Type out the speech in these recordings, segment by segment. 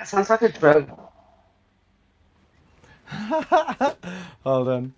That sounds like a drug. Hold on.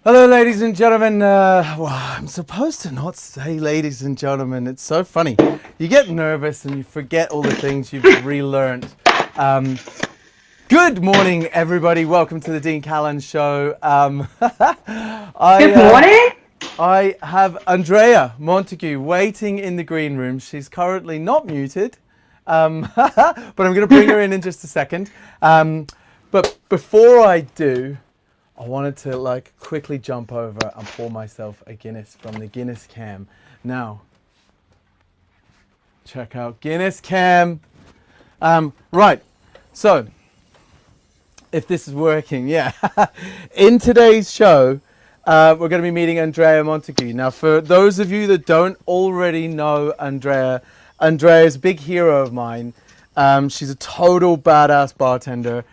Hello, ladies and gentlemen. Well, I'm supposed to not say ladies and gentlemen. It's so funny. You get nervous and you forget all the things you've relearned. Good morning, everybody. Welcome to the Dean Callan Show. Good morning. I have Andrea Montague waiting in the green room. She's currently not muted, but I'm going to bring her in just a second. But before I do, I wanted to quickly jump over and pour myself a Guinness from the Guinness Cam. Now, check out Guinness Cam. Right, so if this is working, yeah. In today's show, we're going to be meeting Andrea Montague. Now, for those of you that don't already know Andrea, Andrea is a big hero of mine. She's a total badass bartender.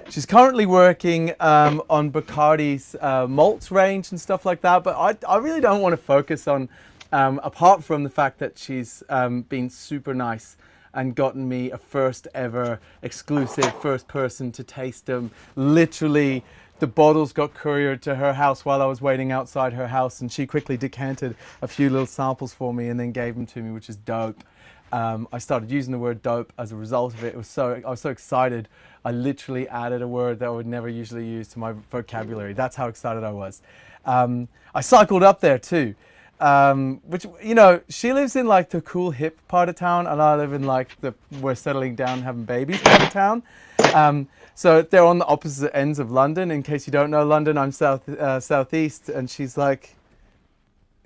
She's currently working on Bacardi's malts range and stuff like that, but I really don't want to focus on, apart from the fact that she's been super nice and gotten me a first ever exclusive first person to taste them. Literally, the bottles got couriered to her house while I was waiting outside her house, and she quickly decanted a few little samples for me and then gave them to me, which is dope. I started using the word dope as a result of it. I was so excited. I literally added a word that I would never usually use to my vocabulary. That's how excited I was. I cycled up there too, which, you know, she lives in like the cool hip part of town, and I live in like we're settling down, having babies part of town. So they're on the opposite ends of London. In case you don't know London, I'm southeast, and she's like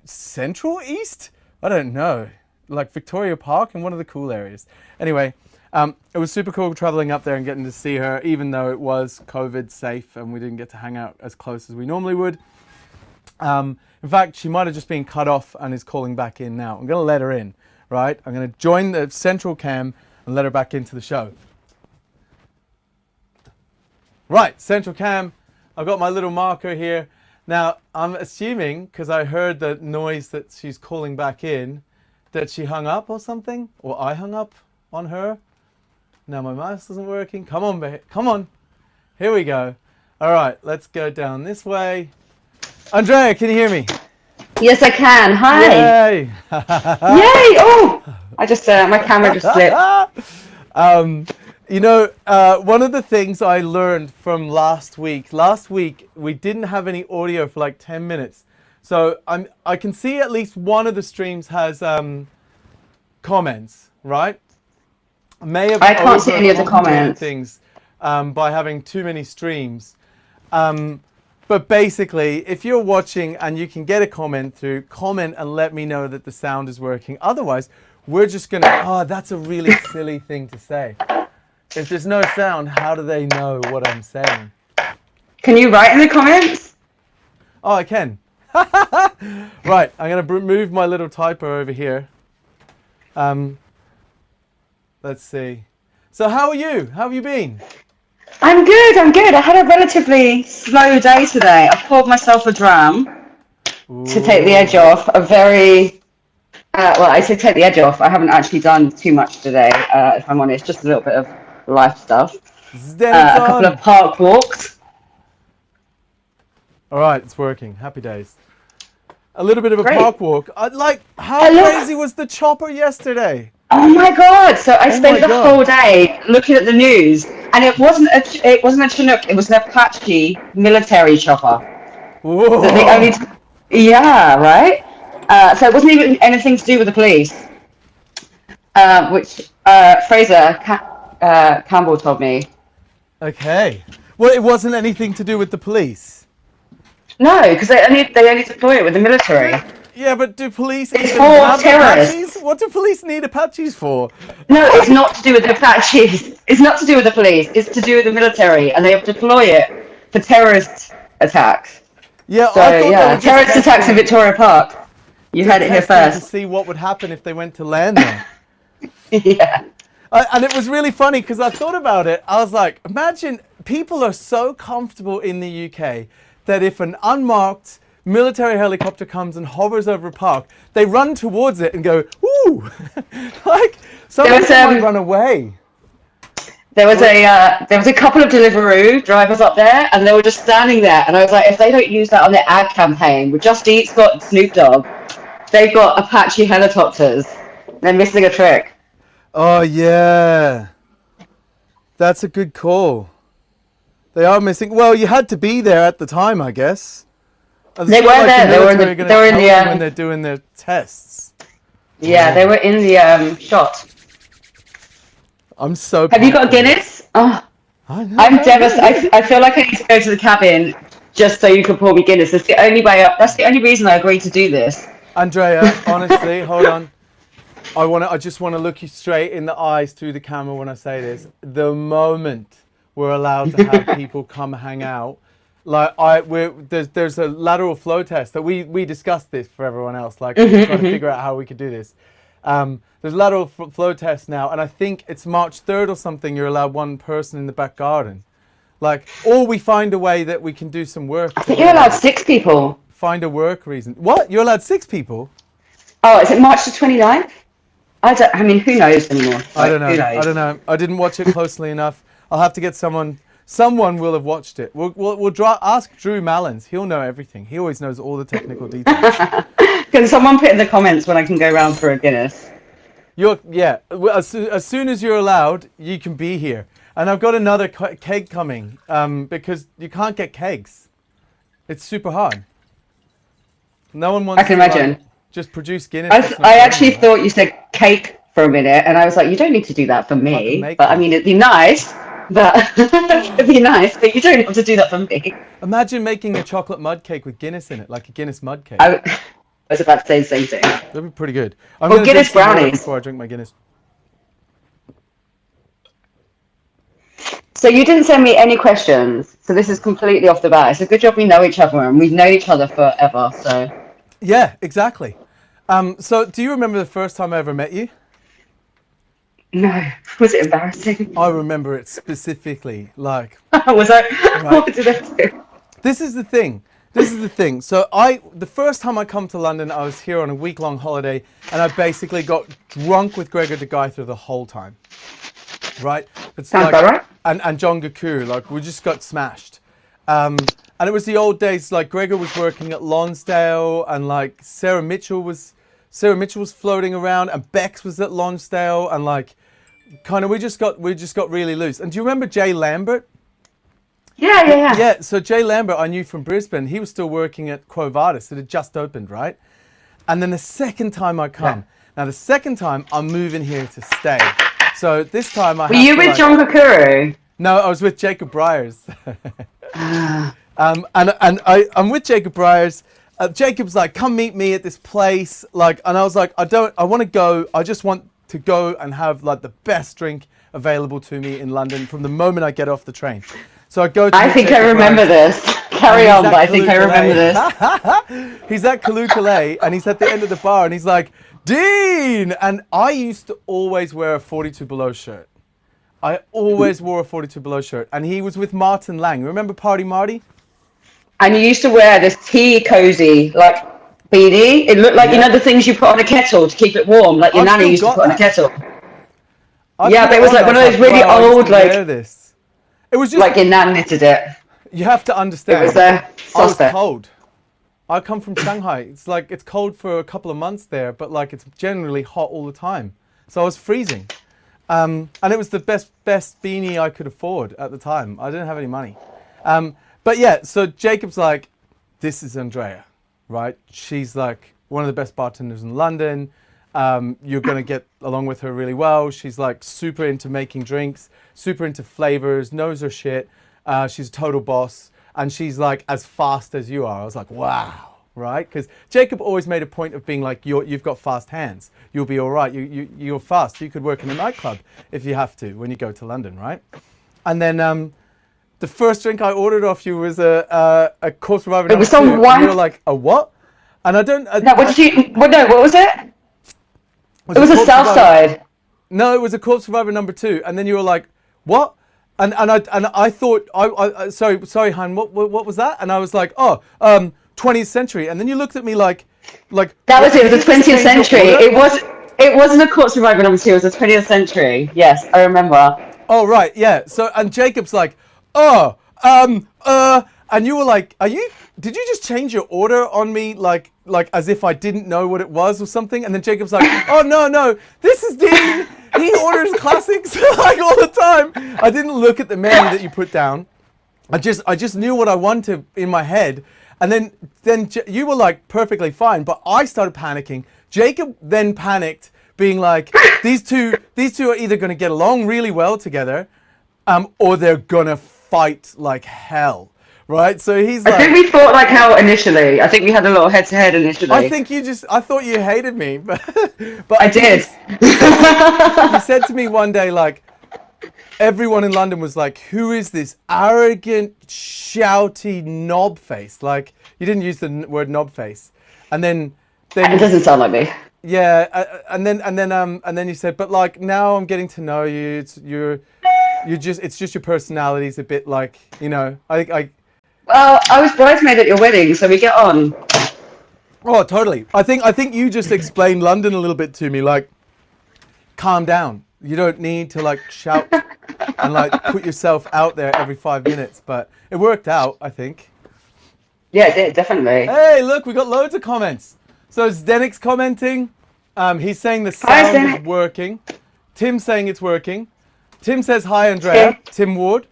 central east. I don't know. Like Victoria Park in one of the cool areas. Anyway, it was super cool traveling up there and getting to see her, even though it was COVID safe and we didn't get to hang out as close as we normally would. In fact, she might have just been cut off and is calling back in now. I'm going to let her in, right? I'm going to join the central cam and let her back into the show. Right, central cam. I've got my little marker here. Now, I'm assuming, because I heard the noise that she's calling back in, that she hung up or something, or I hung up on her. Now my mouse isn't working. Come on, babe. Come on. Here we go. All right, let's go down this way. Andrea, can you hear me? Yes, I can. Hi. Yay! Yay! Oh, I just my camera just slipped. One of the things I learned from last week we didn't have any audio for like 10 minutes. So I can see at least one of the streams has comments, right? I can't see any of the comments. Things by having too many streams. But basically, if you're watching and you can get a comment through, comment and let me know that the sound is working. Otherwise, we're just going to... that's a really silly thing to say. If there's no sound, how do they know what I'm saying? Can you write in the comments? Oh, I can. Right, I'm going to move my little typer over here. Let's see. So how are you? How have you been? I'm good. I had a relatively slow day today. I poured myself a dram to take the edge off. A very... I say take the edge off. I haven't actually done too much today, if I'm honest. Just a little bit of life stuff. A couple of park walks. All right, it's working. Happy days. A little bit of a Great. park walk. How crazy was the chopper yesterday? Oh my God! So I spent the whole day looking at the news, and it wasn't a Chinook. It was an Apache military chopper. Whoa! Yeah, right. So it wasn't even anything to do with the police, which Fraser Campbell told me. Okay. Well, it wasn't anything to do with the police. No, because they only deploy it with the military. Yeah, but do police It's even for have terrorists. Apaches? What do police need Apaches for? No, it's not to do with the Apaches. It's not to do with the police. It's to do with the military, and they have to deploy it for terrorist attacks. Yeah, So I thought yeah, terrorist attacks in Victoria Park. You heard it here first. To see what would happen if they went to land there. Yeah. And it was really funny because I thought about it. I was like, imagine people are so comfortable in the UK that if an unmarked military helicopter comes and hovers over a park, they run towards it and go, ooh, like some people might run away. There was a couple of Deliveroo drivers up there, and they were just standing there. And I was like, if they don't use that on their ad campaign with Just Eat's got Snoop Dogg, they've got Apache helicopters. They're missing a trick. Oh yeah, that's a good call. They are missing. Well, you had to be there at the time, I guess. They were there. They were in the when they're doing their tests. Yeah, they were in the shot. I'm so. Have you got a Guinness? Oh, I'm devastated. I feel like I need to go to the cabin just so you can pour me Guinness. That's the only way up. That's the only reason I agreed to do this. Andrea, honestly, hold on. I just want to look you straight in the eyes through the camera when I say this. The moment we're allowed to have people come hang out, there's a lateral flow test that we discussed this for everyone else, trying to figure out how we could do this. There's a lateral flow test now, and I think it's March 3rd or something. You're allowed one person in the back garden, or we find a way that we can do some work. I think you're allowed 6 people. Find a work reason. What? You're allowed 6 people? Oh, is it March the 29th? I mean, who knows anymore? I don't know. I didn't watch it closely enough. I'll have to get someone. Someone will have watched it. We'll ask Drew Mallins. He'll know everything. He always knows all the technical details. Can someone put in the comments when I can go round for a Guinness? As soon as you're allowed, you can be here. And I've got another keg coming because you can't get kegs. It's super hard. No one wants. I can imagine. Just produce Guinness. I actually thought you said cake for a minute, and I was like, you don't need to do that for me. But I mean, it'd be nice. But it'd be nice, but you don't have to do that for me. Imagine making a chocolate mud cake with Guinness in it, like a Guinness mud cake. I was about to say the same thing. That'd be pretty good. Or Guinness brownies. Before I drink my Guinness. So you didn't send me any questions. So this is completely off the bat. It's a good job we know each other, and we've known each other forever. So Yeah, exactly. So do you remember the first time I ever met you? no, was it embarrassing? I remember it specifically. Like, Was I? right. What did I do? This is the thing. So the first time I come to London, I was here on a week-long holiday, and I basically got drunk with Gregor de Guy the whole time. Right? It's Sounds like, about right. and John Gaku, like we just got smashed. And it was the old days. Like Gregor was working at Lonsdale, and like Sarah Mitchell was floating around, and Bex was at Lonsdale, and like kind of we just got really loose. And do you remember Jay Lambert? Yeah. Yeah, so Jay Lambert I knew from Brisbane. He was still working at Quo Vadis. It had just opened, right? And then the second time I come, now the second time I'm moving here to stay. So this time I Were you with John Kakuru? No, I was with Jacob Briers. And I'm with Jacob Briers. Jacob's like, come meet me at this place. Like, and I was like, I want to go. I just want to go and have like the best drink available to me in London from the moment I get off the train. So I go to I think I remember this. Carry on, but I think I remember this. He's at Kalukale, and he's at the end of the bar, and he's like, Dean! And I used to always wear a 42 Below shirt. I always wore a 42 Below shirt. And he was with Martin Lang. Remember Party Marty? And you used to wear this tea cozy, like, beanie. It looked like, you know, the things you put on a kettle to keep it warm, like your nanny used to put on a kettle. Yeah, but it was like one of those really old, like, this. It was just like your nan knitted it. You have to understand. It was there. I was cold. I come from Shanghai. It's like it's cold for a couple of months there, but like it's generally hot all the time. So I was freezing, and it was the best beanie I could afford at the time. I didn't have any money, but yeah. So Jacob's like, this is Andrea, right? She's like one of the best bartenders in London. You're gonna get along with her really well. She's like super into making drinks, super into flavors, knows her shit. She's a total boss, and she's like as fast as you are. I was like, wow, right? Because Jacob always made a point of being like, you've got fast hands. You'll be all right. You're fast. You could work in a nightclub if you have to when you go to London, right? And then the first drink I ordered off you was a Corpse Reviver. It was some one. And you were like, a what? And I don't. No, what did you? What was it? It was a Southside. No, it was a Corpse Reviver #2, and then you were like, what? And I thought, sorry, Han, what was that? And I was like, 20th century. And then you looked at me like that was it. It was the 20th century. It wasn't a Corpse Reviver #2. It was the 20th century. Yes, I remember. Oh right, yeah. So and Jacob's like, and you were like, did you just change your order on me like as if I didn't know what it was or something? And then Jacob's like, oh no, this is Dean. He orders classics like all the time. I didn't look at the menu that you put down. I just knew what I wanted in my head. And then you were like perfectly fine, but I started panicking. Jacob then panicked, being like, these two are either going to get along really well together, or they're gonna fight like hell. Right, so he's like... I think we fought like hell initially. I think we had a little head-to-head initially. I thought you hated me, but I did. You said to me one day, like, everyone in London was like, who is this arrogant, shouty knob face? Like, you didn't use the word knob face. And then it doesn't sound like me. Yeah, and then you said, but like, now I'm getting to know you. It's just your personality's a bit like, you know, Well, I was bridesmaid at your wedding, so we get on. Oh, totally. I think you just explained London a little bit to me, like, calm down. You don't need to like shout and like put yourself out there every 5 minutes, but it worked out, I think. Yeah, it did, definitely. Hey, look, we got loads of comments. So Zdenek's commenting. He's saying the sound is working. Tim's saying it's working. Tim says, hi, Andrea. Hey. Tim Ward.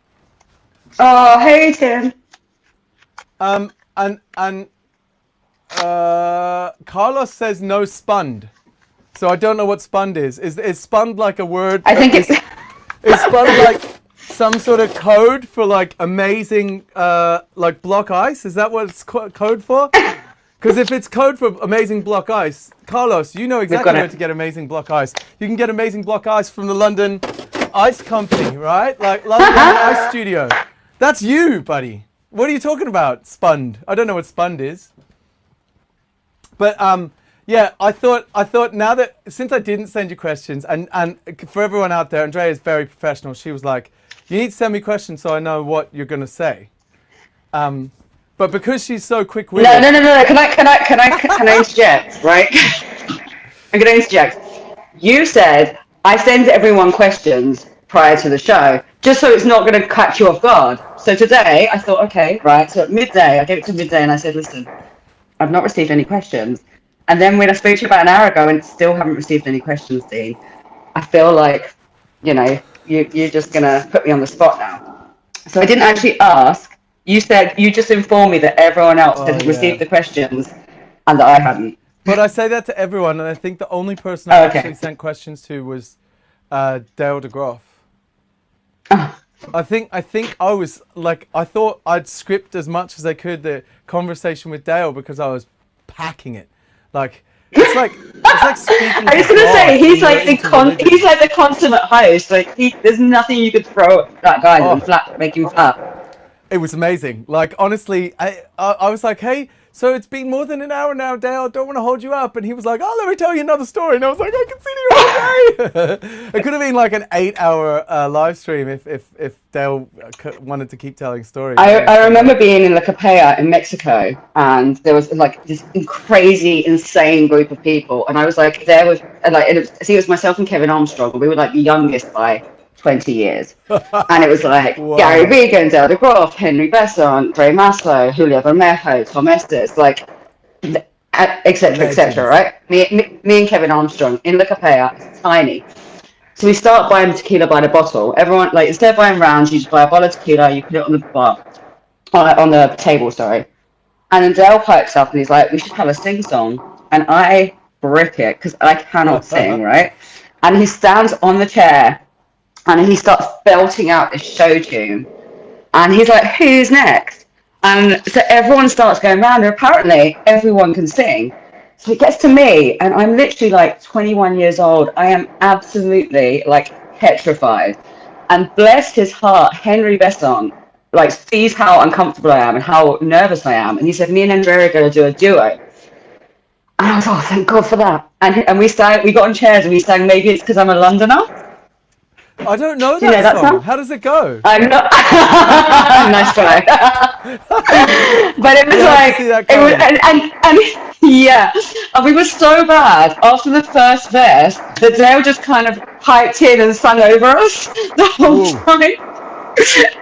Oh, hey, Tim. Carlos says no spund. So I don't know what spund is. Is spund like a word? I think it's... Is spund like some sort of code for like amazing like block ice? Is that what it's code for? Because if it's code for amazing block ice, Carlos, you know exactly where to get amazing block ice. You can get amazing block ice from the London Ice Company, right? Like London Ice Studio. That's you, buddy. What are you talking about? Spund. I don't know what Spund is. But yeah, I thought now that since I didn't send you questions, and for everyone out there, Andrea is very professional. She was like, "You need to send me questions so I know what you're gonna say." But because she's so quick-witted, No. Can I interject? Right? I'm going to interject. You said I send everyone questions prior to the show, just so it's not going to catch you off guard. So today I thought, okay, right. So at midday, I gave it to midday, and I said, listen, I've not received any questions. And then when I spoke to you about an hour ago and still haven't received any questions, Dean, I feel like, you're just going to put me on the spot now. So I didn't actually ask. You said you just informed me that everyone else had received the questions and that I hadn't. But I say that to everyone, and I think the only person I actually sent questions to was Dale DeGroff. Oh. I think I was like, I thought I'd script as much as I could the conversation with Dale because I was packing it. Like it's like speaking. I was going to say he's like the consummate host. Like there's nothing you could throw at that guy and make him flat. It was amazing. Like honestly, I was like, hey. So it's been more than an hour now, Dale. I don't want to hold you up. And he was like, oh, let me tell you another story. And I was like, I can see you all day. It could have been like an 8-hour live stream if Dale wanted to keep telling stories. I remember being in La Capella in Mexico, and there was like this crazy, insane group of people. And I was like, it was myself and Kevin Armstrong. We were like the youngest by 20 years. And it was like Gary Regan, Dale DeGroff, Henry Besson, Ray Maslow, Julio Bermejo, Tom Estes, like, etc., right? Me and Kevin Armstrong in La Capella, tiny. So we start buying tequila by the bottle. Everyone, like, instead of buying rounds, you just buy a bottle of tequila, you put it on the bar, on the table, sorry. And then Dale pipes up and he's like, we should have a sing-song. And I brick it, because I cannot sing, right? And he stands on the chair, and he starts belting out this show tune. And he's like, who's next? And so everyone starts going around, and apparently everyone can sing. So it gets to me, and I'm literally like 21 years old. I am absolutely like petrified. And bless his heart, Henry Besson like sees how uncomfortable I am and how nervous I am. And he said, me and Andrea are going to do a duo. And I was, oh, thank God for that. And we got on chairs and we sang Maybe It's Because I'm a Londoner. I don't know that song. How does it go? I'm not. Nice try. But it was and we were so bad after the first verse that Dale just kind of piped in and sang over us the whole time,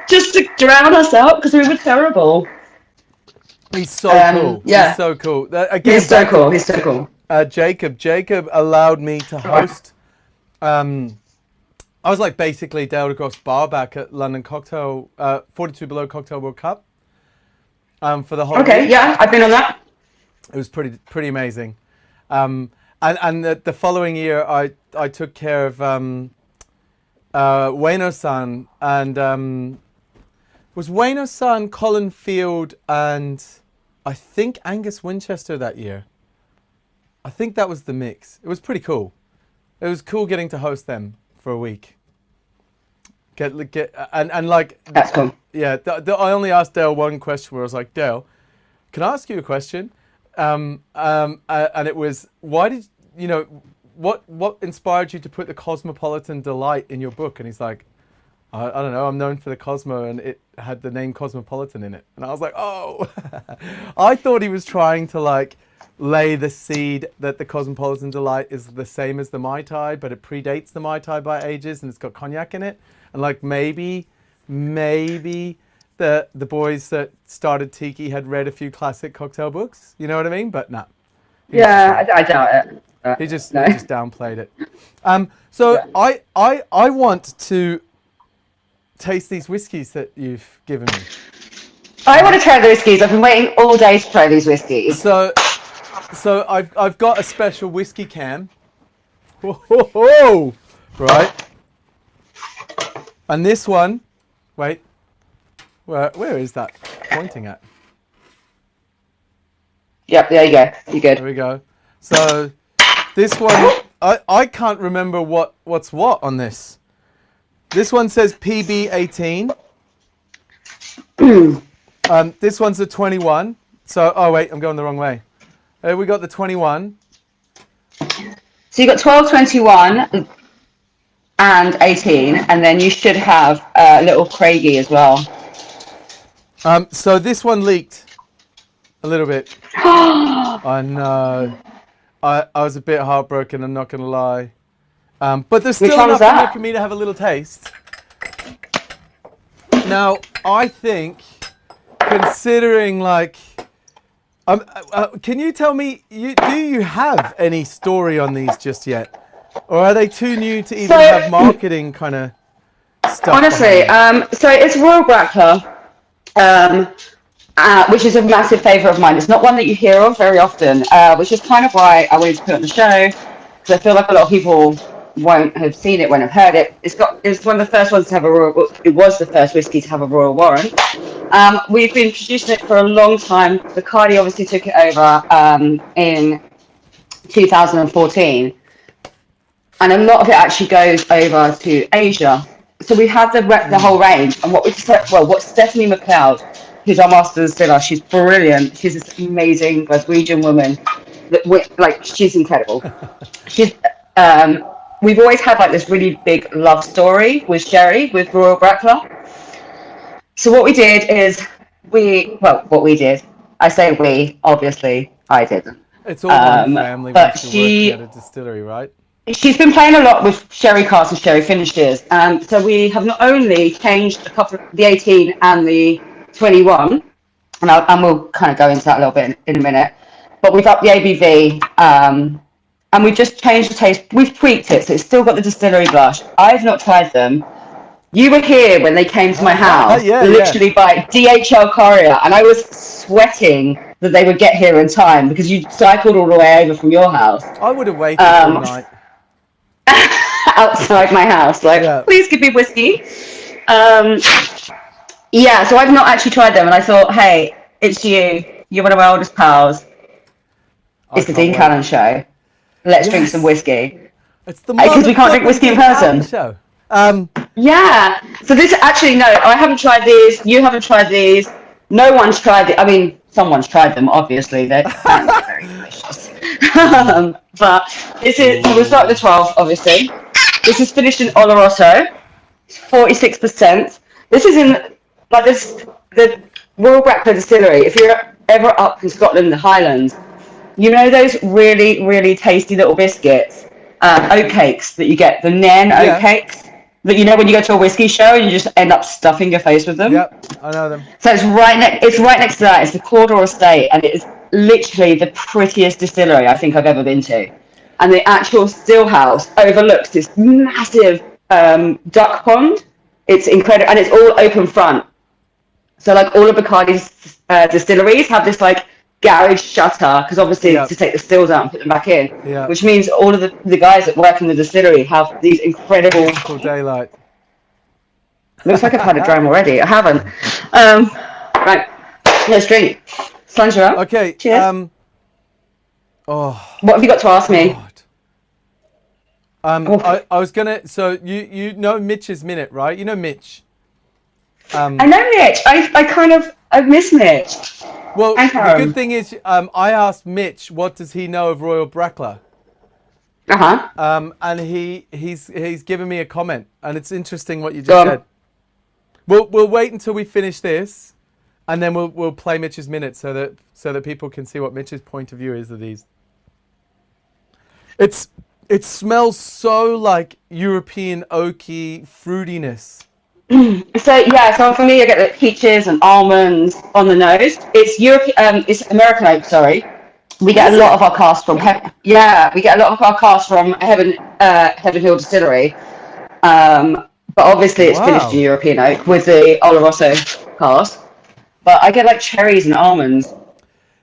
just to drown us out because we were terrible. He's so cool. Yeah. He's so cool. He's so cool. He's so cool. Jacob allowed me to host. I was like basically Dale DeGroff's bar back at London 42 Below Cocktail World Cup for the whole week. Yeah, I've been on that. It was pretty amazing. And the following year, I took care of Ueno-san and was Ueno-san, Colin Field, and I think Angus Winchester that year. I think that was the mix. It was pretty cool. It was cool getting to host them for a week. And like that's cool. Yeah, I only asked Dale one question where I was like, Dale, can I ask you a question? And it was, why did what inspired you to put the Cosmopolitan Delight in your book? And he's like, I don't know, I'm known for the Cosmo, and it had the name Cosmopolitan in it. And I was like, oh, I thought he was trying to like lay the seed that the Cosmopolitan Delight is the same as the Mai Tai, but it predates the Mai Tai by ages, and it's got cognac in it. And like maybe the boys that started Tiki had read a few classic cocktail books. You know what I mean? But no. Yeah, I doubt it. He just downplayed it. I want to taste these whiskies that you've given me. I want to try the whiskies. I've been waiting all day to try these whiskies. So I've got a special whiskey cam. Whoa. Right. And this one, wait, where is that pointing at? Yep, there you go. You're good. There we go. So this one, I can't remember what's what on this. This one says PB18. This one's a 21. So, oh wait, I'm going the wrong way. We got the 21. So you got 12, 21, and 18, and then you should have little Craigie as well. So this one leaked a little bit. I know. I was a bit heartbroken, I'm not going to lie. But there's still enough in there for me to have a little taste. Now, I think, considering like... can you tell me, do you have any story on these just yet? Or are they too new to even have marketing kind of stuff? Honestly, so it's Royal Brackler, which is a massive favourite of mine. It's not one that you hear of very often, which is kind of why I wanted to put it on the show, because I feel like a lot of people won't have seen it, won't have heard it. It's one of the first ones to have a royal. It was the first whiskey to have a royal warrant. We've been producing it for a long time. Bacardi obviously took it over in 2014, and a lot of it actually goes over to Asia. So we have the whole range, and what Stephanie McLeod, who's our master distiller, she's brilliant. She's this amazing Glaswegian woman. She's incredible. She's we've always had like this really big love story with sherry, with Royal Brackler. So what we did is I say we, obviously I didn't. It's all one family, but she working at a distillery, right? She's been playing a lot with sherry casks and sherry finishes. So we have not only changed a couple of the 18 and the 21, and we'll kind of go into that a little bit in a minute, but we've upped the ABV, and we've just changed the taste. We've tweaked it, so it's still got the distillery blush. I've not tried them. You were here when they came to my house, literally by DHL courier, and I was sweating that they would get here in time because you cycled all the way over from your house. I would have waited all night. Outside my house, please give me whiskey. So I've not actually tried them, and I thought, hey, it's you're one of my oldest pals. It's the Dean Callan show. Let's drink some whiskey. It's the because we can't drink whiskey in person. Show. Yeah. So this actually, no, I haven't tried these. You haven't tried these. No one's tried it. I mean, someone's tried them. Obviously, they're very delicious. But this is. So we'll start with the 12, obviously. This is finished in Oloroso. It's 46%. This is in the Royal Brackler Distillery. If you're ever up in Scotland, the Highlands, you know those really, really tasty little biscuits, oat cakes that you get, the Nairn oat cakes, that you know when you go to a whiskey show and you just end up stuffing your face with them. Yep, I know them. So it's right next to that. It's the Cawdor Estate, and it is literally the prettiest distillery I think I've ever been to. And the actual still house overlooks this massive duck pond. It's incredible, and it's all open front. So like all of Bacardi's distilleries have this like garage shutter, because obviously to take the stills out and put them back in, which means all of the guys that work in the distillery have these incredible daylight. Looks like I've had a dram already. I haven't. Right, let's drink. Slunger up. Okay. Cheers. What have you got to ask me? I was gonna. So you know Mitch's Minute, right? You know Mitch. I know Mitch. I miss Mitch. Well, the good thing is, I asked Mitch, what does he know of Royal Brackler? And he's given me a comment, and it's interesting what you just said. We'll wait until we finish this, and then we'll play Mitch's Minute so that people can see what Mitch's point of view is of these. It smells so like European oaky fruitiness. So for me, I get the peaches and almonds on the nose. It's American oak. Sorry, we get a lot of our casks from we get a lot of our casks from Heaven Hill Distillery. But obviously it's finished in European oak with the Oloroso cask. But I get like cherries and almonds.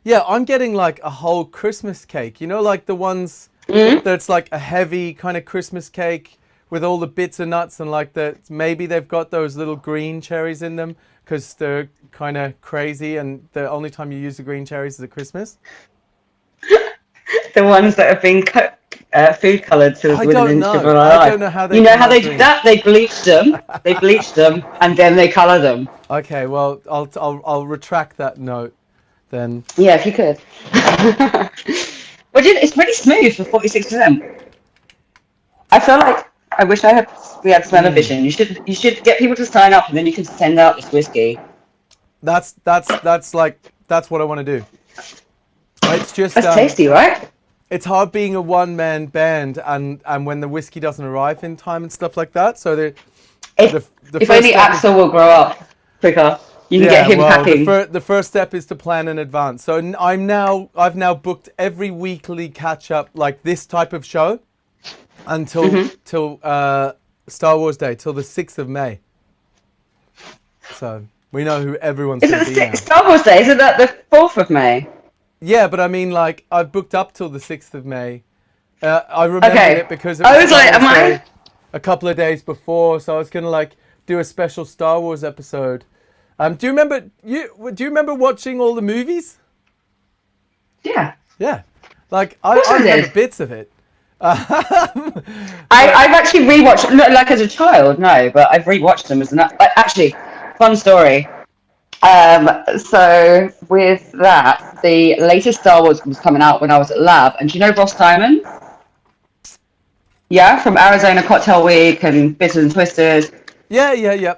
Yeah, I'm getting like a whole Christmas cake. You know, like the ones that's like a heavy kind of Christmas cake with all the bits of nuts, and like maybe they've got those little green cherries in them because they're kind of crazy, and the only time you use the green cherries is at Christmas. The ones that have been food colored to I within an don't inch of know. an I eye. don't know how they You know come how out they do green. that? They bleach them. They bleach them, and then they color them. Okay, well, I'll retract that note then. Yeah, if you could. But it's pretty smooth for 46%. I feel like I wish we had smell-o-vision. You should get people to sign up, and then you can send out this whiskey. That's what I want to do. It's just That's tasty, right? it's hard being a one-man band and when the whiskey doesn't arrive in time and stuff like that. So If, the if first only step is, Axel will grow up quicker, you can get yeah, him well, packing. the first step is to plan in advance. So I've now booked every weekly catch up like this type of show until till Star Wars Day, till the 6th of May. So we know who everyone's Is going it to the be now. 6th Star Wars Day? Isn't that the 4th of May? Yeah, but I mean, like, I've booked up till the 6th of May. I remembered Okay. it because it I was was Star like, Wars am Day I? a couple of days before, so I was gonna like do a special Star Wars episode. Do you remember watching all the movies? Yeah. Yeah, like course I I remember did. bits of it. I've actually rewatched, not like as a child, no, but I've rewatched them as an. Actually, fun story. So with that, the latest Star Wars was coming out when I was at Lab, and do you know Ross Diamond? Yeah, from Arizona Cocktail Week and Bitters and Twisters. Yeah.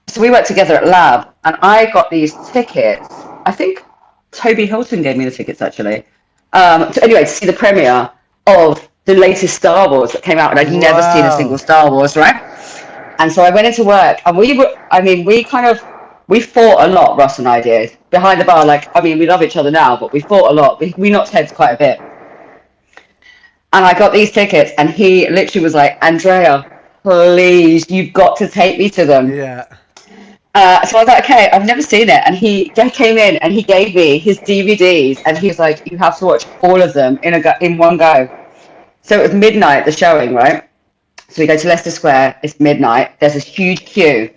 So we worked together at Lab, and I got these tickets. I think Toby Hilton gave me the tickets actually. To see the premiere of the latest Star Wars that came out, and I'd never seen a single Wow. Star Wars, right? And so I went into work, and we fought a lot, Ross and I did, behind the bar. Like, I mean, we love each other now, but we fought a lot. We knocked heads quite a bit. And I got these tickets, and he literally was like, Andrea, please, you've got to take me to them. Yeah. So I was like, okay, I've never seen it. And he came in and he gave me his DVDs, and he was like, you have to watch all of them in one go. So it was midnight, the showing, right? So we go to Leicester Square, it's midnight, there's a huge queue.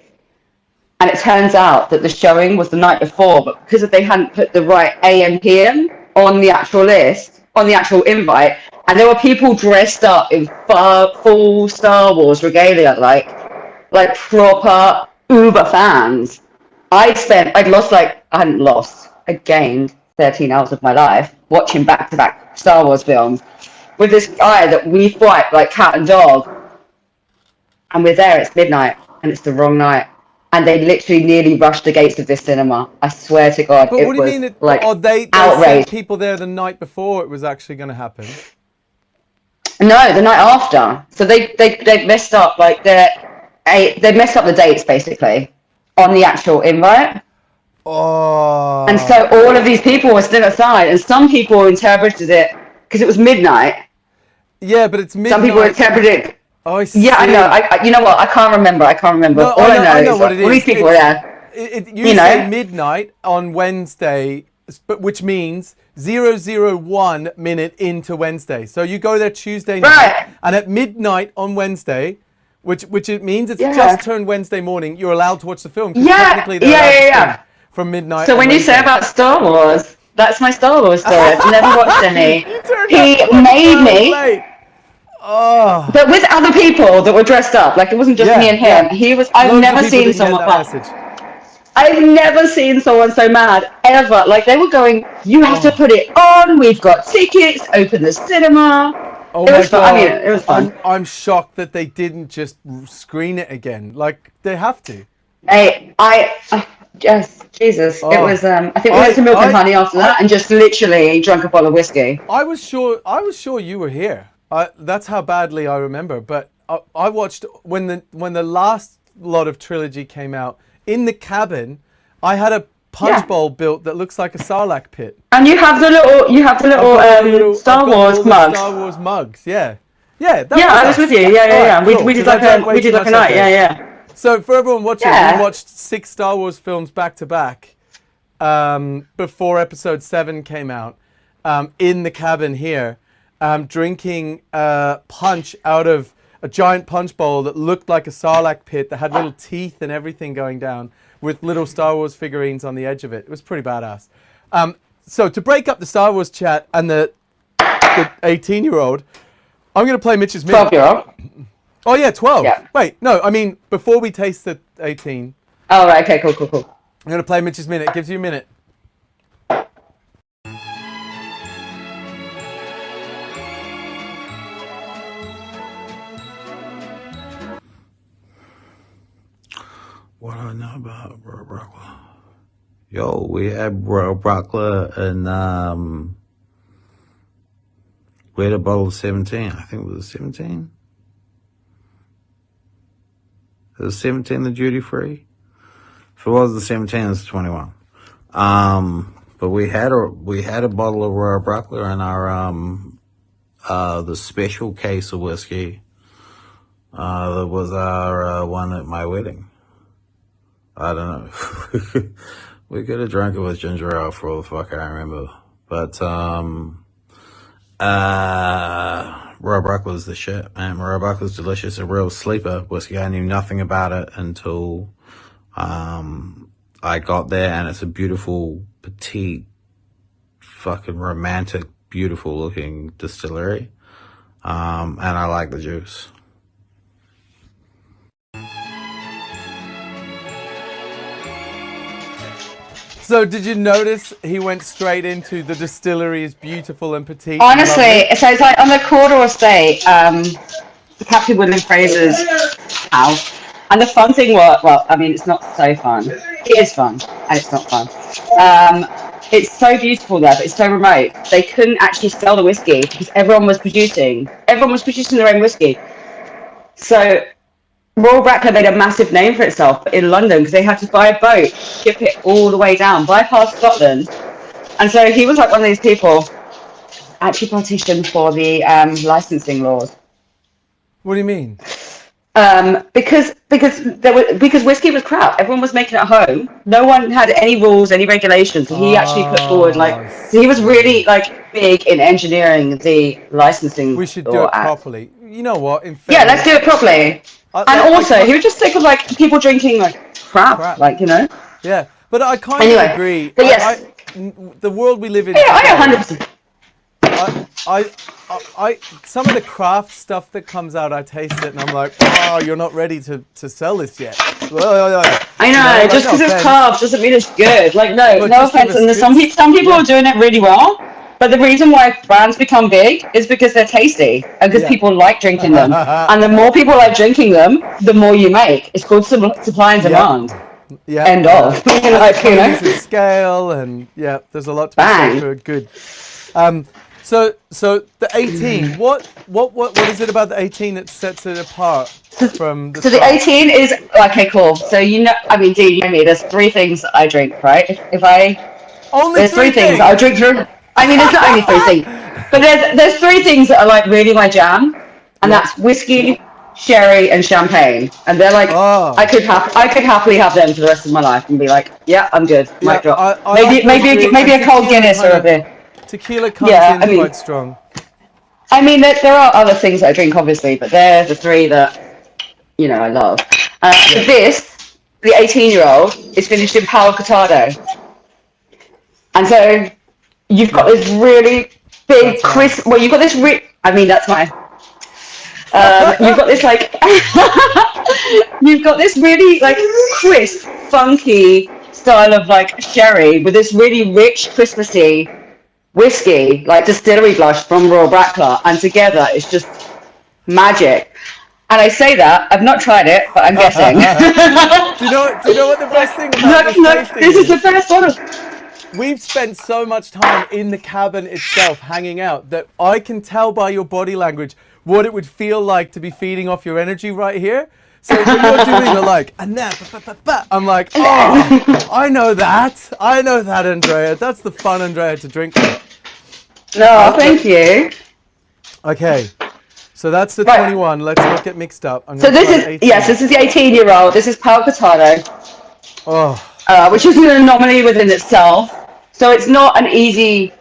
And it turns out that the showing was the night before, but because they hadn't put the right AM PM on the actual list, on the actual invite, and there were people dressed up in full Star Wars regalia, like proper Uber fans. I gained 13 hours of my life watching back-to-back Star Wars films with this guy that we fight like cat and dog. And we're there, it's midnight, and it's the wrong night. And they literally nearly rushed the gates of this cinema. I swear to God, But it what do you was mean? like They outrage. sent people there the night before it was actually going to happen. No, the night after. So they messed up they messed up the dates basically on the actual invite. And Oh. so all of these people were still aside, and some people interpreted it because it was midnight. Yeah, but it's Some people midnight. interpreted it. Oh, I Yeah, I know. see. You know what? I can't remember. No, All I know I know is what like it all these is. people were there. You say midnight on Wednesday, but which means 001 minute into Wednesday. So you go there Tuesday night, Right. and at midnight on Wednesday, which it means it's Yeah. just turned Wednesday morning, you're allowed to watch the film. 'Cause Yeah, technically they're yeah, allowed yeah, to yeah. screen from midnight So on when you say Wednesday. about Star Wars, that's my Star Wars story. I've never watched any. You turned He up 24 made hours me, late. Oh. but with other people that were dressed up. Like it wasn't just me and him. I've Loads of never people seen didn't get someone that like. message. I've never seen someone so mad ever. Like they were going, you have to put it on. We've got tickets. Open the cinema. Oh It my was fun. I mean, god! it was fun. I'm shocked that they didn't just screen it again. Like they have to. Yes, Jesus. It Oh. was. I think we went to Milk and Honey after that, and just literally drank a bottle of whiskey. I was sure you were here. That's how badly I remember. But I watched when the last lot of trilogy came out in the cabin. I had a punch bowl built that looks like a Sarlacc pit. And you have the little, Star I've got Wars all the mugs. Star Wars mugs. Yeah. That I was us. with you. Yeah. Alright, We cool, did 'cause I drank like way too much a that night. day. Yeah. So for everyone watching, Yeah. we watched 6 Star Wars films back to back before Episode 7 came out in the cabin here, drinking punch out of a giant punch bowl that looked like a Sarlacc pit that had little teeth and everything going down with little Star Wars figurines on the edge of it. It was pretty badass. So to break up the Star Wars chat and the 18-year-old, I'm going to play Mitch's minute. 12-year-old. Oh, yeah, 12. Yeah. Wait, no, I mean, before we taste the 18, Oh, right, okay, cool. I'm going to play Mitch's minute. It gives you a minute. What I know about Brockler? Yo, we had Brockler and we had a bottle of 17. I think it was 17. It was 17 the duty free. If it was the 17, it's 21. But we had a bottle of Brockler in our the special case of whiskey. That was our one at my wedding. I don't know. We could have drank it with ginger ale for all the fuck I remember. But Royal Brockler's the shit, man. Royal Brockler's delicious, a real sleeper whiskey. I knew nothing about it until I got there, and it's a beautiful, petite, fucking romantic, beautiful looking distillery. And I like the juice. So did you notice he went straight into the distillery is beautiful and petite? Honestly, so it's like on the Corridor Estate, Captain William Fraser's house. And the fun thing was, well, I mean, it's not so fun. It is fun, and it's not fun. It's so beautiful there, but it's so remote. They couldn't actually sell the whiskey because everyone was producing their own whiskey. So Royal Brackler made a massive name for itself in London because they had to buy a boat, ship it all the way down, bypass Scotland. And so he was like one of these people actually petitioned for the licensing laws. What do you mean? Because whiskey was crap. Everyone was making it at home. No one had any rules, any regulations. So he actually put forward so he was really big in engineering the licensing. We should do it properly. You know what? In fact, yeah, let's do it properly. And also, he was just sick of people drinking crap. Yeah, but I kind of agree. But yes, the world we live in. Yeah, I 100%. I some of the craft stuff that comes out, I taste it and I'm like, oh, you're not ready to sell this yet. I know, just because it's craft doesn't mean it's good. No offense. And some people are doing it really well. But the reason why brands become big is because they're tasty and because people like drinking them. And the more people like drinking them, the more you make. It's called supply and demand. Yeah. End of. Scale and there's a lot to be said for good. So the 18. What is it about the 18 that sets it apart from the? So the 18 is okay, cool. So do you know me? There's three things I drink, right? There's three things I drink through. I mean, there's not only three things, but there's three things that are really my jam, and that's whiskey, sherry, and champagne. And they're I could happily have them for the rest of my life and be yeah, I'm good. Mic drop. Maybe a cold Guinness or a beer. Tequila comes in quite strong. I mean, there are other things that I drink, obviously, but they're the three that I love. This, the 18-year-old, is finished in Palo Cortado, and so you've got this really big, crisp. Well, you've got this. That's mine. You've got this you've got this really crisp, funky style of sherry with this really rich, Christmassy whiskey, distillery blush from Royal Brackler, and together it's just magic. And I say that I've not tried it, but I'm guessing. do you know what the best thing about this is the best one. We've spent so much time in the cabin itself hanging out that I can tell by your body language what it would feel like to be feeding off your energy right here. So when you're doing and then, I'm like, oh, I know that, Andrea. That's the fun, Andrea, to drink with. No, thank you. Okay, so that's the 21. Let's not get mixed up. So this is this is the 18-year-old. This is Palo Cortado. Which is an anomaly within itself. So it's not an easy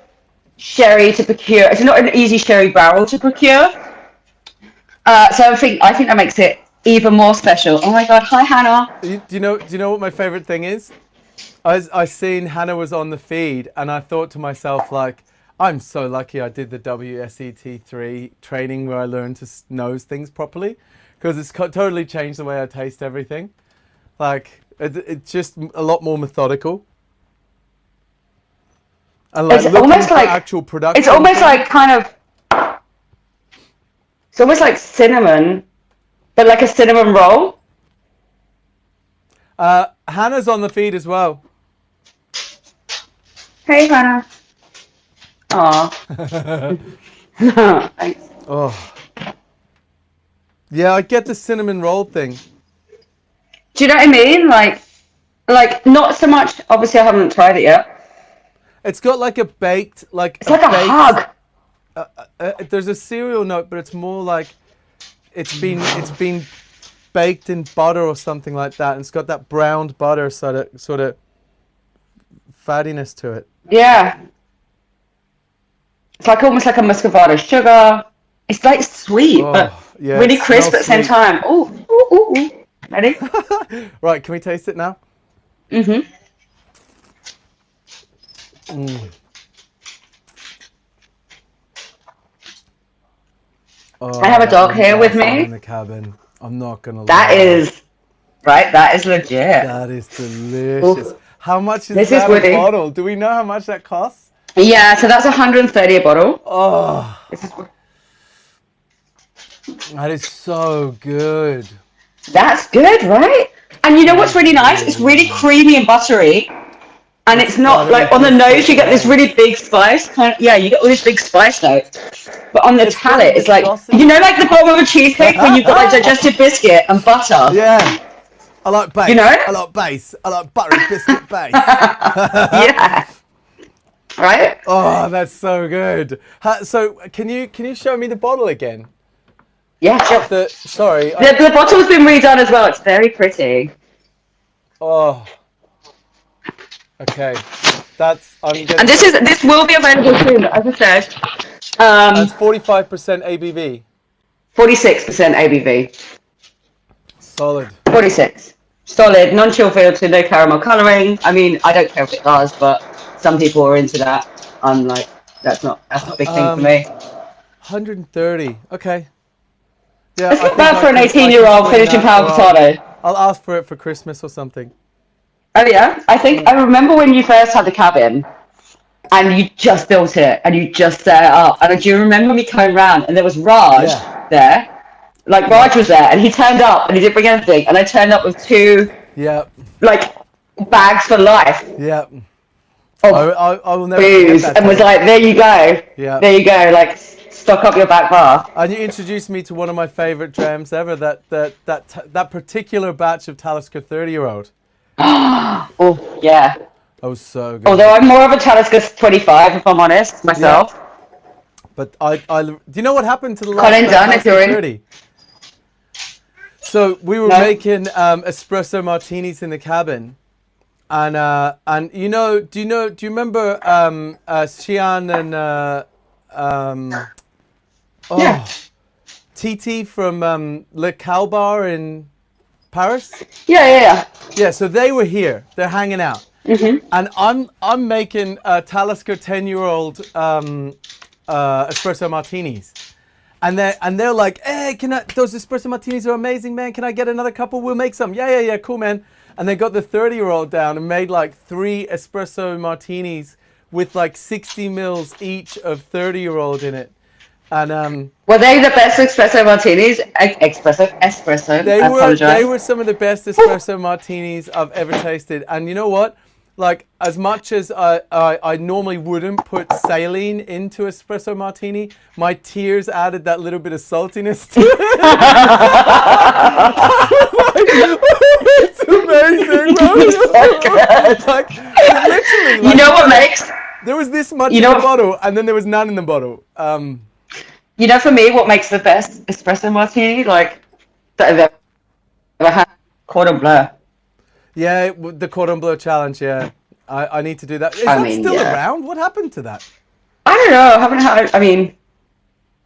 sherry to procure. It's not an easy sherry barrel to procure. So I think that makes it even more special. Oh my God! Hi, Hannah. Do you know what my favorite thing is? I seen Hannah was on the feed, and I thought to myself I'm so lucky I did the WSET3 training where I learned to nose things properly, because it's totally changed the way I taste everything. Like, it's just a lot more methodical. And like It's looking almost for like actual production. it's almost things. like kind of it's almost like cinnamon, but like a cinnamon roll. Hannah's on the feed as well. Hey, Hannah. Aw. Thanks. Oh. Yeah, I get the cinnamon roll thing. Do you know what I mean? Like not so much. Obviously, I haven't tried it yet. It's got like a baked, like It's like a baked, hug. there's a cereal note, but it's more like it's been baked in butter or something like that, and it's got that browned butter sort of fattiness to it. Yeah. It's like almost like a muscovado sugar. It's like sweet, but Yeah, really it crisp at the same smells time. Ooh, ooh, ooh, ooh. Ready? Right, can we taste it now? Mm-hmm. Oh, I have a dog that here with outside me. in the cabin. I'm not gonna That lie. is right. That is legit. That is delicious. Ooh. How much is This is that a Woody. bottle? Do we know how much that costs? Yeah, so that's 130 a bottle. Oh, This is, that is so good. that's good, right? And you know what's really nice? It's really creamy and buttery. And it's not like on the nose you get this really big spice. Yeah, you get all this big spice notes. But on the It's got palate, it's like, viscosity. you know, like the bottom of a cheesecake when you've got like digestive biscuit and butter. Yeah. I like base. You know? I like base. I like buttery biscuit base. Yeah. Right? Oh, that's so good. So can you show me the bottle again? Yeah, sure. Sorry. The bottle's been redone as well. It's very pretty. Oh. Okay. And this will be available soon, as I said. That's 45% ABV. 46% ABV. Solid. 46. Solid, non-chill filter, no caramel colouring. I mean, I don't care if it does, but some people are into that. I'm like, that's not a big thing for me. 130. Okay. Yeah, It's not bad for an 18-year-old finishing power potato. I'll ask for it for Christmas or something. Oh yeah? I remember when you first had the cabin and you just built it and you just set it up. And do you remember me coming round and there was Raj there? Like Raj was there and he turned up and he didn't bring anything and I turned up with two like bags for life. Yeah. I will never booze forget that and was time. like, there you go. Yeah. There you go. Like stock up your back bar. And you introduced me to one of my favorite jams ever, that particular batch of Talisker 30-year-old. Oh yeah. That was so good. Although I'm more of a Talisker 25 if I'm honest myself. Yeah. But do you know what happened to the Colin last Dunn, if you're in. 30? So we were making espresso martinis in the cabin, and do you remember Xian and TT from Le Cal Bar in Paris? Yeah. Yeah, so they were here. They're hanging out, and I'm making Talisker 10-year-old espresso martinis. And they're like, hey, those espresso martinis are amazing, man. Can I get another couple? We'll make some. Yeah, cool, man. And they got the 30-year-old down and made like 3 espresso martinis with like 60 mils each of 30-year-old in it. And were they the best espresso martinis? Espresso. They were some of the best espresso martinis I've ever tasted. And you know what? Like, as much as I normally wouldn't put saline into espresso martini, my tears added that little bit of saltiness to it. It's amazing, bro. Like, literally, you know what makes? There was this much in the bottle, and then there was none in the bottle. You know, for me, what makes the best espresso martini, like, that I've ever had? Cordon Bleu. Yeah, the Cordon Bleu challenge, yeah. I need to do that. Is that still around? What happened to that? I don't know. I haven't had, I mean,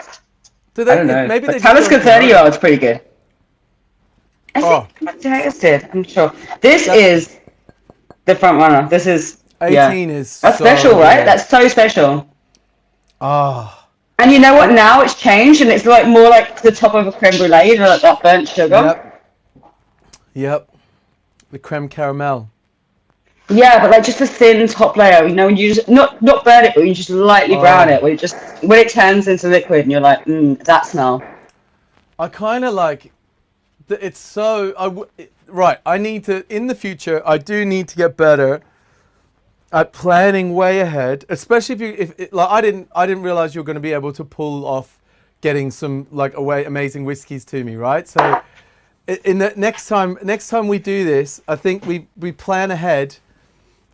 I don't know. Maybe they Talisker 30-year-old's pretty good. I think tasted, I'm sure. This is the front runner. This is 18 is that's so special, right? good. That's so special. Ah, And you know what? Now it's changed, and it's like more like the top of a creme brulee, you know, like that burnt sugar. yep, yep. The creme caramel. Yeah, but like just a thin top layer, you know, when you just not burn it, but you just lightly brown it, Oh, when it turns into liquid, and you're like, that smell. I kind of like. It's so. Right. I need to in the future. I do need to get better at planning way ahead, especially if like I didn't realize you were going to be able to pull off getting some like amazing whiskeys to me, right? So in the next time we do this, I think we plan ahead,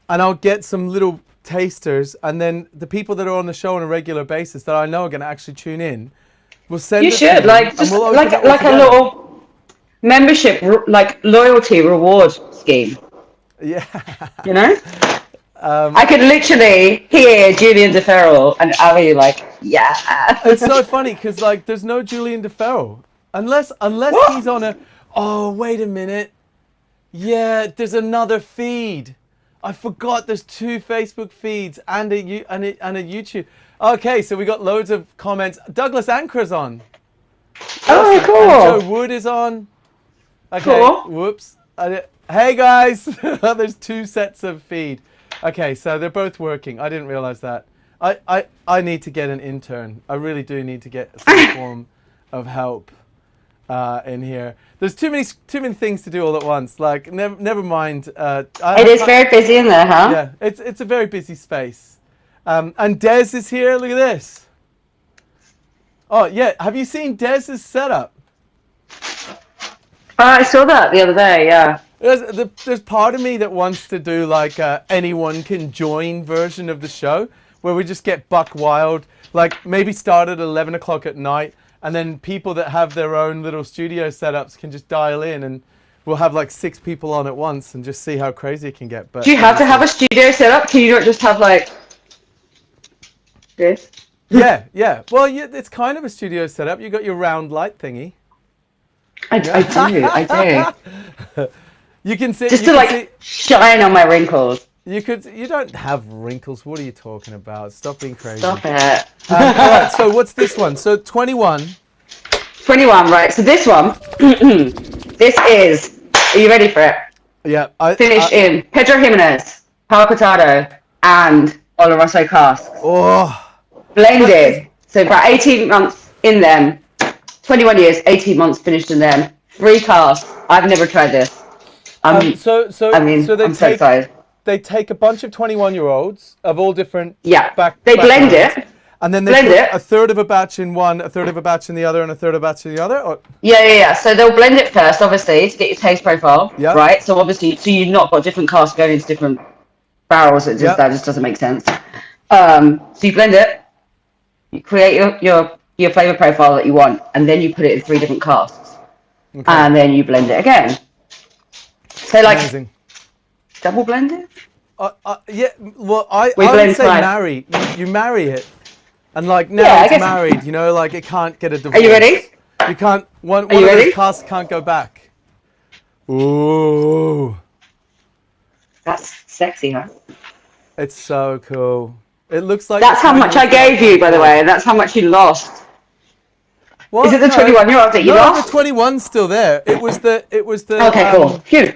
and I'll get some little tasters, and then the people that are on the show on a regular basis that I know are going to actually tune in, will send You it to should me, like and just we'll open it all like a together. little membership, like loyalty reward scheme. Yeah. You know, I could literally hear Julian DeFerrell and I'll be like, yeah. It's so funny because like there's no Julian DeFerrell unless he's What? on a. Oh wait a minute. Yeah, there's another feed. I forgot there's two Facebook feeds and a YouTube. Okay, so we got loads of comments. Douglas Anker's on. Oh, Awesome. And Joe cool. Wood is on. Okay, Cool. whoops. Hey guys, there's two sets of feed. Okay, so they're both working. I didn't realize that. I need to get an intern. I really do need to get some form of help in here. There's too many things to do all at once. Like never mind. It is very busy in there, huh? Yeah, it's a very busy space. And Des is here. Look at this. Oh yeah, have you seen Des's setup? I saw that the other day, yeah. There's part of me that wants to do like anyone can join version of the show where we just get buck wild, like maybe start at 11 o'clock at night, and then people that have their own little studio setups can just dial in, and we'll have like 6 people on at once and just see how crazy it can get. But Do you have to have a studio set up? Can you not just have like this? yeah. Well, it's kind of a studio setup. You got your round light thingy. I do. You can see. Just You to can like shine on my wrinkles. You could. You don't have wrinkles. What are you talking about? Stop being crazy. Stop it. All right. So what's this one? So 21. 21, right? So this one, this is. Are you ready for it? Yeah. Finished in Pedro Jimenez, Palo Cortado, and Oloroso casks. Oh. Blended. So about 18 months in them. 21 years, 18 months finished in them. 3 casks. I've never tried this. So I'm so excited. They take a bunch of 21-year-olds of all different They blend backgrounds, it. and then they put a third of a batch in one, a third of a batch in the other, and a third of a batch in the other. Or? Yeah. So they'll blend it first, obviously, to get your taste profile. Yeah. Right. So obviously, you've not got different casks going into different barrels. That just doesn't make sense. So you blend it. You create your flavor profile that you want, and then you put it in 3 different casks, and then you blend it again. So like. Amazing. Double blended? Yeah, well, I would say marry. You marry it, and like now it's married. You know, like it can't get a divorce. Are you ready? You can't. One of those casks can't go back. Ooh, that's sexy, huh? It's so cool. It looks like that's how much I gave you, by the way, and that's how much you lost. What? Is it the 21-year-old that you lost? The 21's still there. It was the. Okay, cool. Phew.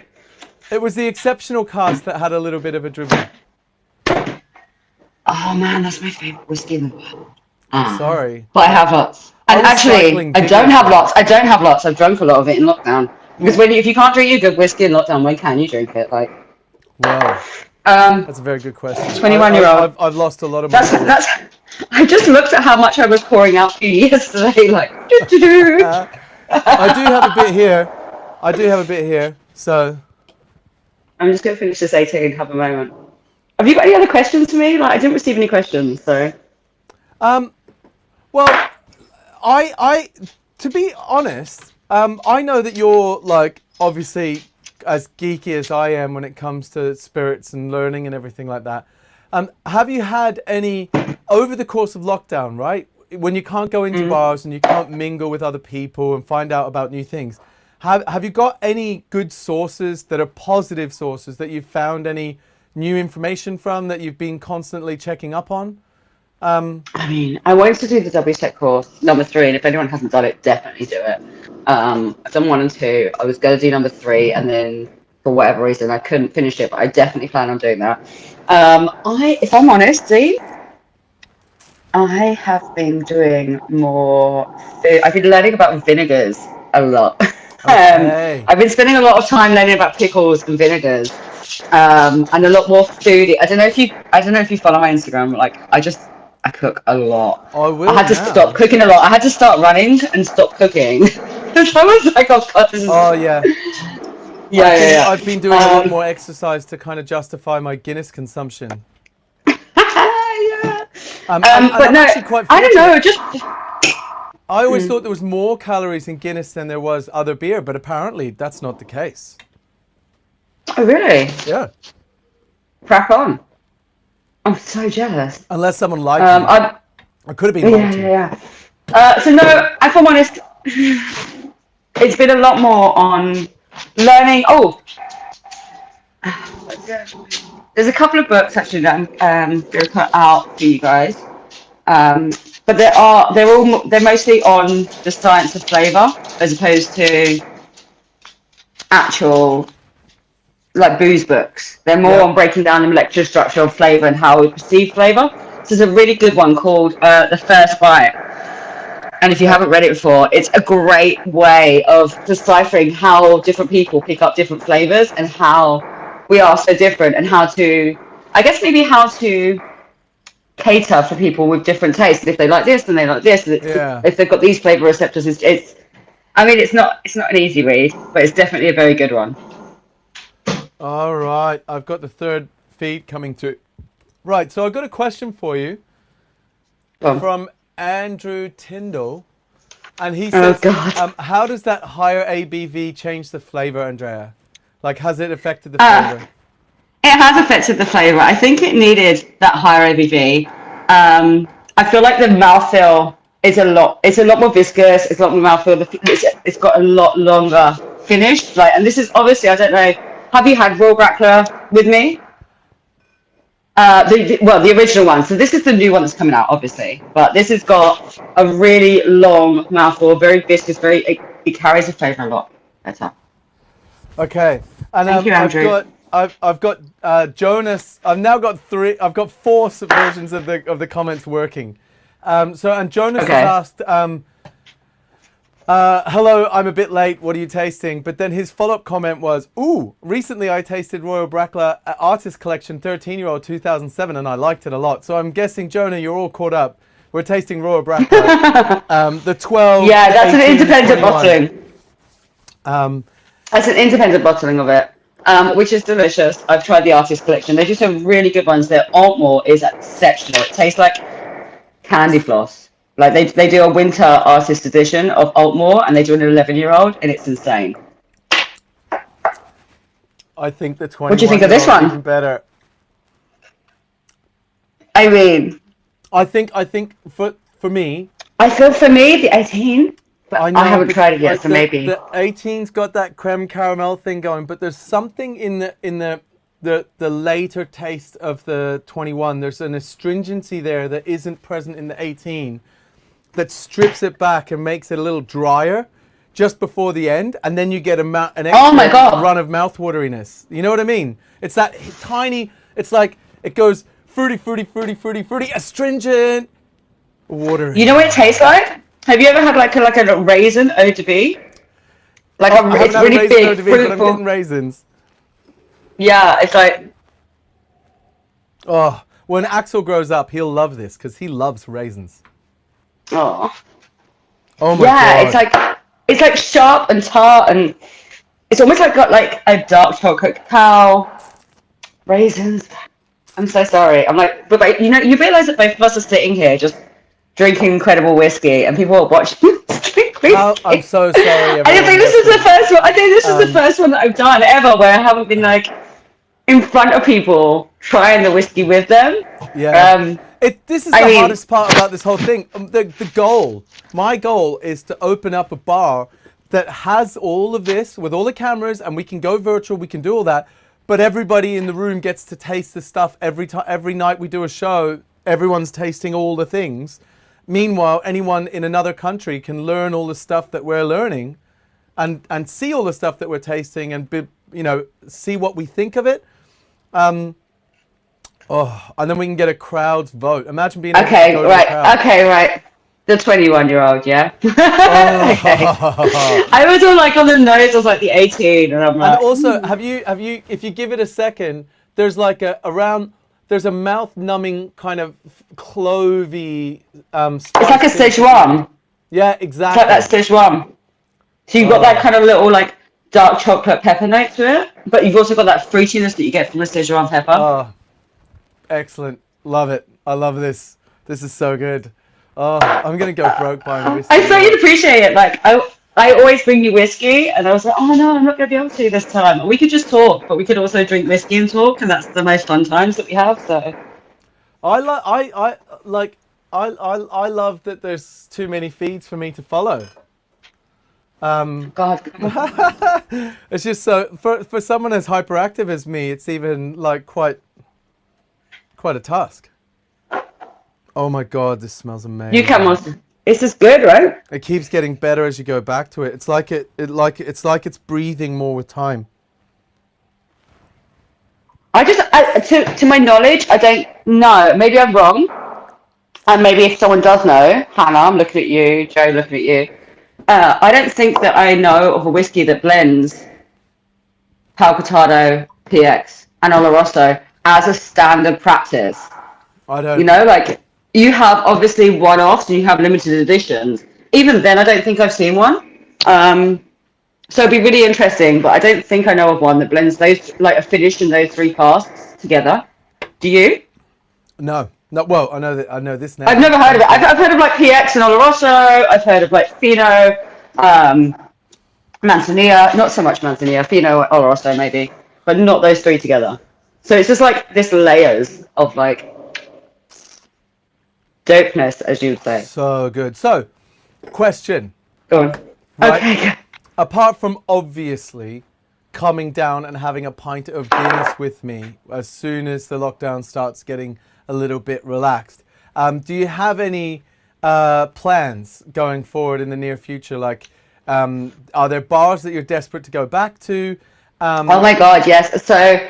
It was the exceptional cast that had a little bit of a dribble. Oh man, that's my favorite whiskey in the world. Sorry. But I have lots. And actually, I don't have lots. I've drunk a lot of it in lockdown. Because if you can't drink your good whiskey in lockdown, when can you drink it? Like. Wow. That's a very good question. 21-year-old. I've lost a lot of my. That's. I just looked at how much I was pouring out for you yesterday. Like. I do have a bit here. So. I'm just going to finish this 18, have a moment. Have you got any other questions for me? Like, I didn't receive any questions, so. Well, I to be honest, I know that you're, like, obviously as geeky as I am when it comes to spirits and learning and everything like that. Have you had any, over the course of lockdown, right, when you can't go into bars and you can't mingle with other people and find out about new things, have you got any good sources that are positive sources that you've found any new information from that you've been constantly checking up on? I mean, I wanted to do the WSET course, number 3, and if anyone hasn't done it, definitely do it. I've done 1 and 2. I was going to do number 3, and then for whatever reason, I couldn't finish it, but I definitely plan on doing that. If I'm honest, Dee, I have been doing more food. I've been learning about vinegars a lot. Okay. I've been spending a lot of time learning about pickles and vinegars, and a lot more foodie. I don't know if you follow my Instagram. Like, I cook a lot. I I will had to now. stop cooking a lot. I had to start running and stop cooking. Because I was like, oh god, this is. Oh yeah. Yeah. I've been doing a lot more exercise to kind of justify my Guinness consumption. Yeah. And But I'm no, actually quite I don't know. fortunate. Just I always thought there was more calories in Guinness than there was other beer, but apparently that's not the case. oh really? Yeah. Crack on. I'm so jealous. Unless someone lied to me. I I could have been lied to. So no, if I'm honest, it's been a lot more on learning. Oh, there's a couple of books actually that I'm going to put out for you guys. But they're mostly on the science of flavor as opposed to actual like booze books. They're more on breaking down the molecular structure of flavor and how we perceive flavor. So there's a really good one called The First Bite. And if you haven't read it before, it's a great way of deciphering how different people pick up different flavors and how we are so different, and how to cater for people with different tastes. If they like this, then they like this. If they've got these flavor receptors, it's not an easy read, but it's definitely a very good one. All right, I've got the third feed coming through. Right, so I've got a question for you from Andrew Tyndall, and he says, how does that higher ABV change the flavor, Andrea? Like, has it affected the flavor? It has affected the flavor. I think it needed that higher ABV. I feel like the mouthfeel is a lot more viscous. It's a lot more mouthfeel. It's got a lot longer finish. Like, and this is obviously, I don't know. Have you had raw Grappler with me? The original one. So this is the new one that's coming out, obviously. But this has got a really long mouthfeel, very viscous, it carries the flavour a lot better. Okay, and Thank you, Andrew. I've got Jonas. I've now got 3. I've got 4 versions of the comments working. And Jonas has asked, hello, I'm a bit late. What are you tasting? But then his follow-up comment was, ooh, recently I tasted Royal Brackler Artist Collection 13-year-old 2007, and I liked it a lot. So I'm guessing, Jonah, you're all caught up. We're tasting Royal Brackler, the 12. Yeah, that's 18, an independent 21. bottling. That's an independent bottling of it, which is delicious. I've tried the Artist Collection. They're just some really good ones. Their Altmore is exceptional. It tastes like candy floss. Like they do a winter artist edition of Altmore, and they do an 11-year-old, and it's insane. I think the 21. What do you think of this one? Even better. I mean, I think for me. I feel for me the 18, but I haven't tried it yet, so maybe. The 18's got that creme caramel thing going, but there's something in the later taste of the 21. There's an astringency there that isn't present in the 18. That strips it back and makes it a little drier just before the end, and then you get an extra run of mouthwateriness. You know what I mean? It's that tiny. It's like it goes fruity, astringent, watery. You know what it tastes like? Have you ever had like a raisin eau de vie? It's really big, but I'm getting raisins. Yeah, it's like. Oh, when Axel grows up, he'll love this because he loves raisins. Oh my god. Yeah, it's like sharp and tart, and it's almost like got like a dark chocolate cacao, raisins. I'm so sorry. I'm like, but you realise that both of us are sitting here just drinking incredible whiskey, and people are watching us drink whiskey. Oh, I'm so sorry. I think this is the first one. I think this is the first one that I've done ever where I haven't been like in front of people trying the whiskey with them. Yeah. This is the hardest part about this whole thing. My goal is to open up a bar that has all of this with all the cameras, and we can go virtual, we can do all that, but everybody in the room gets to taste the stuff every night we do a show. everyone's tasting all the things. Meanwhile, anyone in another country can learn all the stuff that we're learning, and see all the stuff that we're tasting, and see what we think of it. And then we can get a crowd's vote. Imagine being able to go to the crowd. Okay, right. The 21-year-old, yeah. Oh. Okay. I was all like on the nose, I was like the 18, and I'm like. And also, have you? If you give it a second, there's like there's a mouth-numbing kind of clovey. It's like a Szechuan. Yeah, exactly. It's like that Szechuan. So you've got that kind of little like dark chocolate pepper note to it, but you've also got that fruitiness that you get from the Szechuan pepper. Oh, excellent. Love it. I love this. This is so good. Oh, I'm going to go broke buying whiskey. I thought you'd appreciate it. Like, I always bring you whiskey, and I was like, oh no, I'm not going to be able to this time. We could just talk, but we could also drink whiskey and talk, and that's the most fun times that we have. So, I love that there's too many feeds for me to follow. God. It's just so for someone as hyperactive as me, it's even like quite a task. Oh my God, this smells amazing. You come on. This is good, right? It keeps getting better as you go back to it. It's like it's breathing more with time. To my knowledge, I don't know. Maybe I'm wrong. And maybe if someone does know, Hannah, I'm looking at you, Joe, looking at you. I don't think that I know of a whiskey that blends Palo Cortado, PX, and Oloroso as a standard practice. I don't. You know, like you have obviously one-offs and you have limited editions. Even then, I don't think I've seen one. So it'd be really interesting, but I don't think I know of one that blends those, like a finish in those three casks together. Do you? No. Well, I know this now. I've never heard of it. I've heard of like PX and Oloroso. I've heard of like Fino, Manzanilla. Not so much Manzanilla. Fino, Oloroso maybe, but not those three together. So it's just like this layers of like dopeness, as you would say. So good. So, question. Go on. Right? Okay. Apart from obviously coming down and having a pint of Guinness with me as soon as the lockdown starts getting a little bit relaxed, do you have any plans going forward in the near future? Like, are there bars that you're desperate to go back to? Oh my God, yes. So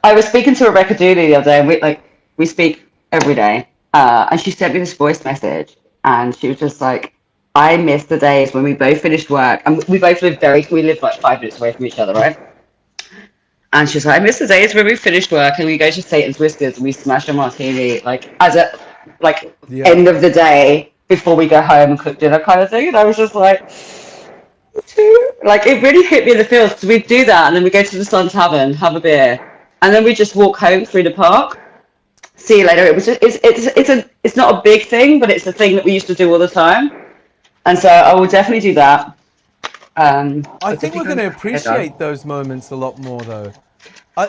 I was speaking to Rebecca Dooley the other day, and we speak every day. And she sent me this voice message, and she was just like, I miss the days when we both finished work, and we both lived we lived like 5 minutes away from each other, right? And she was like, I miss the days when we finished work and we go to Satan's Whiskers and we smash a martini, like as a end of the day before we go home and cook dinner kind of thing. And I was just like, it really hit me in the feels, because we'd do that and then we go to the Sun Tavern, have a beer, and then we just walk home through the park. See you later. It's not a big thing, but it's a thing that we used to do all the time. And so I will definitely do that. I think we're going to appreciate those moments a lot more, though. I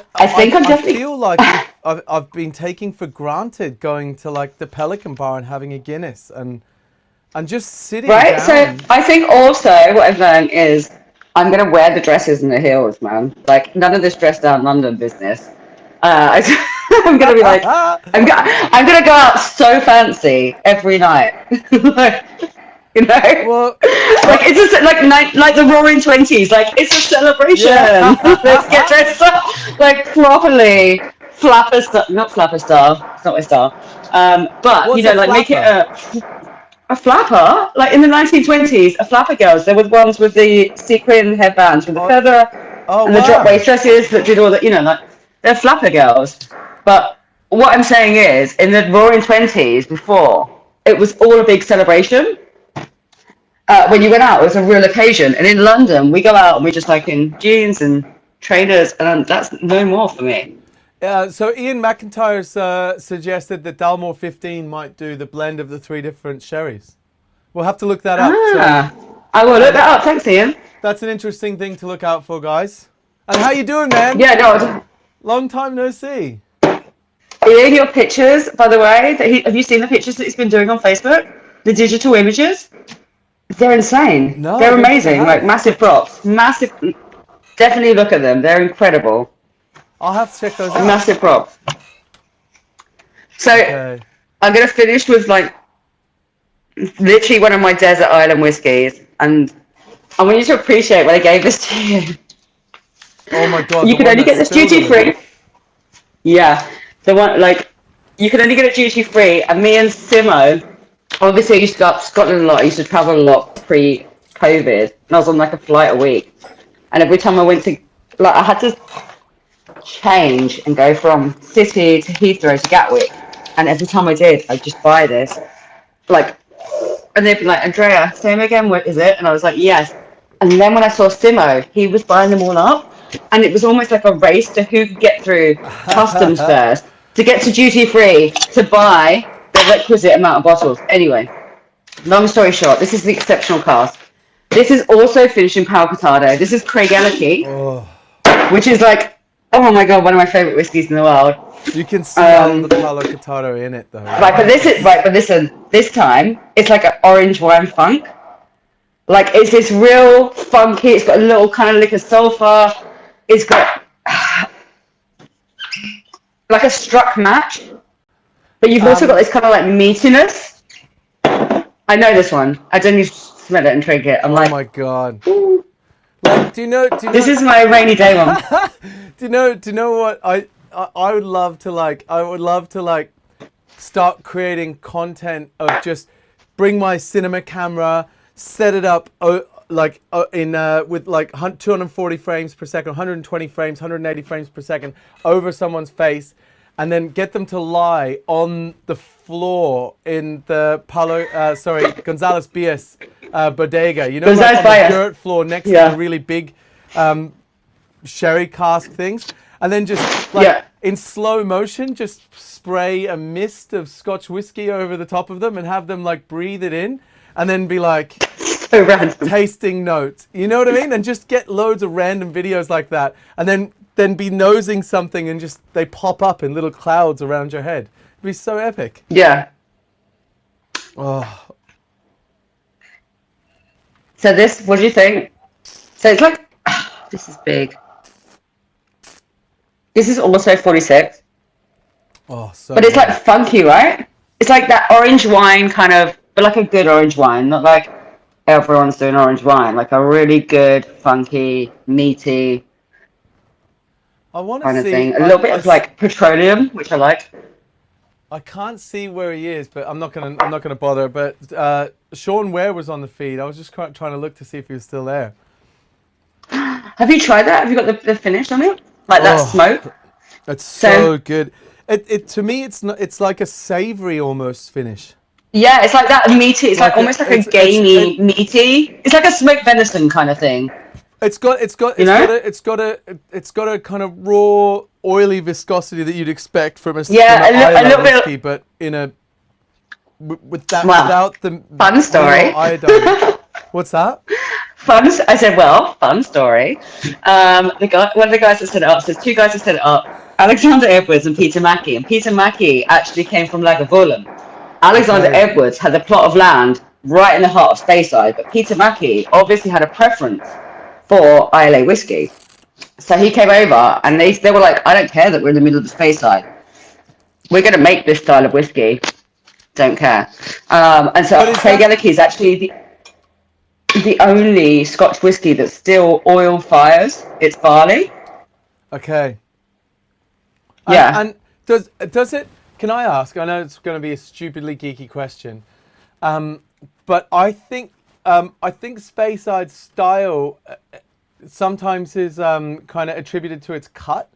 feel like I've been taking for granted going to like the Pelican Bar and having a Guinness and just sitting right down. So I think also what I've learned is I'm going to wear the dresses and the heels, man. Like none of this dress down London business. I'm going to be like, I'm going to go out so fancy every night. You know, well, like it's just like the Roaring '20s. Like it's a celebration. Yeah. Let's get dressed up like properly. Flapper style, not flapper style. It's not my style. But what's make it a flapper. Like in the 1920s, a flapper girls. There were ones with the sequin headbands with the feather and the drop waist dresses that did all that. Like they're flapper girls. But what I'm saying is, in the Roaring '20s, before it was all a big celebration. When you went out, it was a real occasion. And in London, we go out and we're just like in jeans and trainers, and that's no more for me. So Ian McIntyre's suggested that Dalmore 15 might do the blend of the 3 different sherries. We'll have to look that up. So, I will look that up. Thanks, Ian. That's an interesting thing to look out for, guys. And how you doing, man? Yeah, no. Long time no see. Ian, your pictures, by the way, have you seen the pictures that he's been doing on Facebook? The digital images? They're insane. No, they're amazing. Like massive props. Massive. Definitely look at them. They're incredible. I'll have to check those out. Massive props. So Okay. I'm gonna finish with like literally one of my desert island whiskies, and I want you to appreciate when I gave this to you. Oh my God, You the could one only that get this spilled a duty little. free. Yeah, the one like you could only get it duty free, and me and Simo, obviously I used to go up to Scotland a lot. I used to travel a lot pre-COVID, and I was on like a flight a week. And every time I went to, like, I had to change and go from City to Heathrow to Gatwick. And every time I did, I'd just buy this. Like, and they'd be like, Andrea, same again, what is it? And I was like, yes. And then when I saw Simo, he was buying them all up. And it was almost like a race to who could get through customs first, to get to duty free, to buy the requisite amount of bottles. Anyway, long story short, this is the exceptional cast. This is also finished in Palo Cortado. This is Craig Ellicky, Oh, which is like, oh my god, one of my favorite whiskies in the world. you can smell the Palo Cortado in it though, Right, right? but listen, this time it's like an orange wine funk. Like it's this real funky. It's got a little kind of lick of sulfur. It's got like a struck match, but you've also got this kind of like meatiness. I know this one. I don't need to smell it and drink it. I'm Oh like, my God. Like, do you know? this is my rainy day one. Do you know what I would love to like? I would love to like start creating content of just bring my cinema camera, set it up in with like 240 frames per second, 120 frames, 180 frames per second over someone's face, and then get them to lie on the floor in the Gonzales Bias bodega. You know, Gonzales like on the Bias. dirt floor next to Yeah. the really big sherry cask things, and then just like Yeah. in slow motion, just spray a mist of Scotch whiskey over the top of them and have them like breathe it in, and then be like So random. tasting notes. You know what I mean? And just get loads of random videos like that, and then be nosing something and just they pop up in little clouds around your head. It'd be so epic. Yeah. Oh, So this, what do you think? So it's like, this is big. This is also 46, oh, so. but it's good. like funky, right? It's like that orange wine kind of, but like a good orange wine, not like everyone's doing orange wine, like a really good, funky, meaty I want kind to of see. thing. A little bit of like petroleum, which I like. I can't see where he is, but I'm not gonna bother. But Sean Ware was on the feed. I was just trying to look to see if he was still there. Have you tried that? Have you got the finish on it? Like that Oh. smoke? It's So- so good. It to me, it's not. It's like a savoury almost finish. Yeah, it's like that meaty. It's like almost like a gamey, meaty. It's like a smoked venison kind of thing. It's got You know? it's got a kind of raw, oily viscosity that you'd expect from a Yeah, from a little Islay bit of- whiskey, but in a with that Wow. without the Fun story. iodine. What's that? I said, well, fun story. One of the guys that set it up, so there's two guys that set it up, Alexander Edwards and Peter Mackey. And Peter Mackey actually came from Lagavulin. Alexander Okay. Edwards had a plot of land right in the heart of Speyside, but Peter Mackey obviously had a preference for Islay whiskey. So he came over and they were like, I don't care that we're in the middle of the Speyside. We're going to make this style of whiskey. Don't care. And so But is Craig that- Ellicky is actually the only Scotch whiskey that still oil fires its barley. Okay. Yeah. And does it? Can I ask? I know it's going to be a stupidly geeky question, but I think Speyside style sometimes is kind of attributed to its cut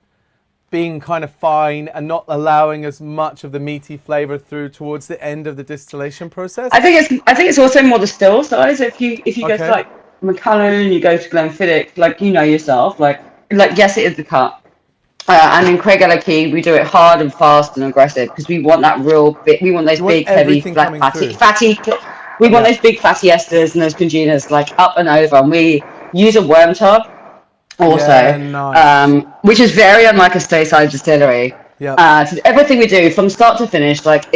being kind of fine and not allowing as much of the meaty flavour through towards the end of the distillation process. I think it's also more the still size. If you go Okay. to like Macallan, you go to Glenfiddich, like you know yourself, like yes, it is the cut. And in Craig Ellicky, we do it hard and fast and aggressive because we want that real bit. We want those You want big, heavy, everything black, coming fatty. through. We want those big fatty esters and those congeners like up and over. And we use a worm tub also, Yeah, nice. which is very unlike a Speyside distillery. Yeah. So everything we do from start to finish, like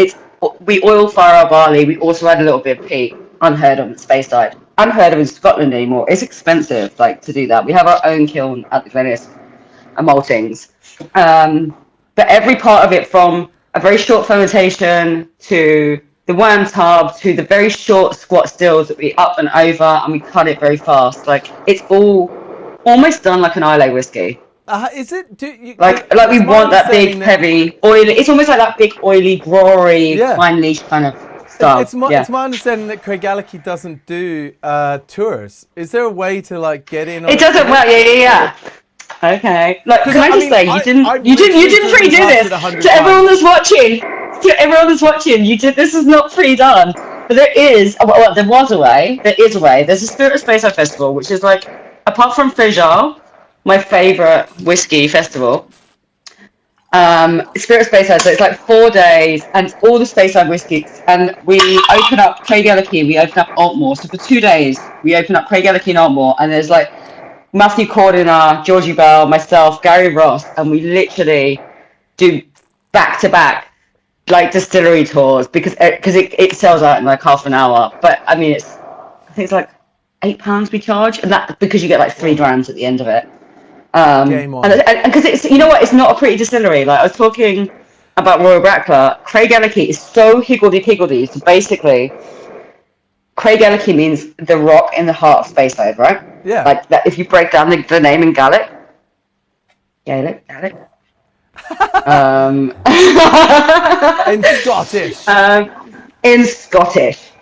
we oil fire our barley. We also add a little bit of peat, unheard of at Speyside, unheard of in Scotland anymore. It's expensive, like to do that. We have our own kiln at the Glenys and maltings, but every part of it from a very short fermentation to the worm tub to the very short squat stills that we up and over and we cut it very fast. Like it's all almost done like an Islay whiskey. Is it? Do you, Like we it's my want that big, understanding heavy, oily. It's almost like that big, oily, gory, Yeah. fine leash kind of stuff. It's my understanding that Craigellachie doesn't do tours. Is there a way to like get in? On It doesn't. Well, yeah. Okay. Like, can I just say, you didn't pre-do this. To everyone that's watching, you did. This is not pre-done. But there is. Well, there was a way. There is a way. There's a Spirit of Speyside Festival, which is like, apart from Frijol, my favorite whiskey festival. Spirit of Speyside, so it's like 4 days and all the Speyside whiskies, and we open up Craigellachie, we open up Altmore. So for 2 days we open up Craigellachie and Altmore, and there's like Matthew Cordiner, Georgie Bell, myself, Gary Ross, and we literally do back to back like distillery tours because it sells out in like half an hour. But I mean, I think it's like £8 we charge, and that because you get like 3 grams at the end of it. Game on. And because it's, you know what, it's not a pretty distillery. Like I was talking about Royal Brackler, Craigellachie is so higgledy-piggledy. So basically, Craigellachie means the rock in the heart of Speyside, right? Yeah. Like that. If you break down the name in Gaelic. In Scottish. In Scottish.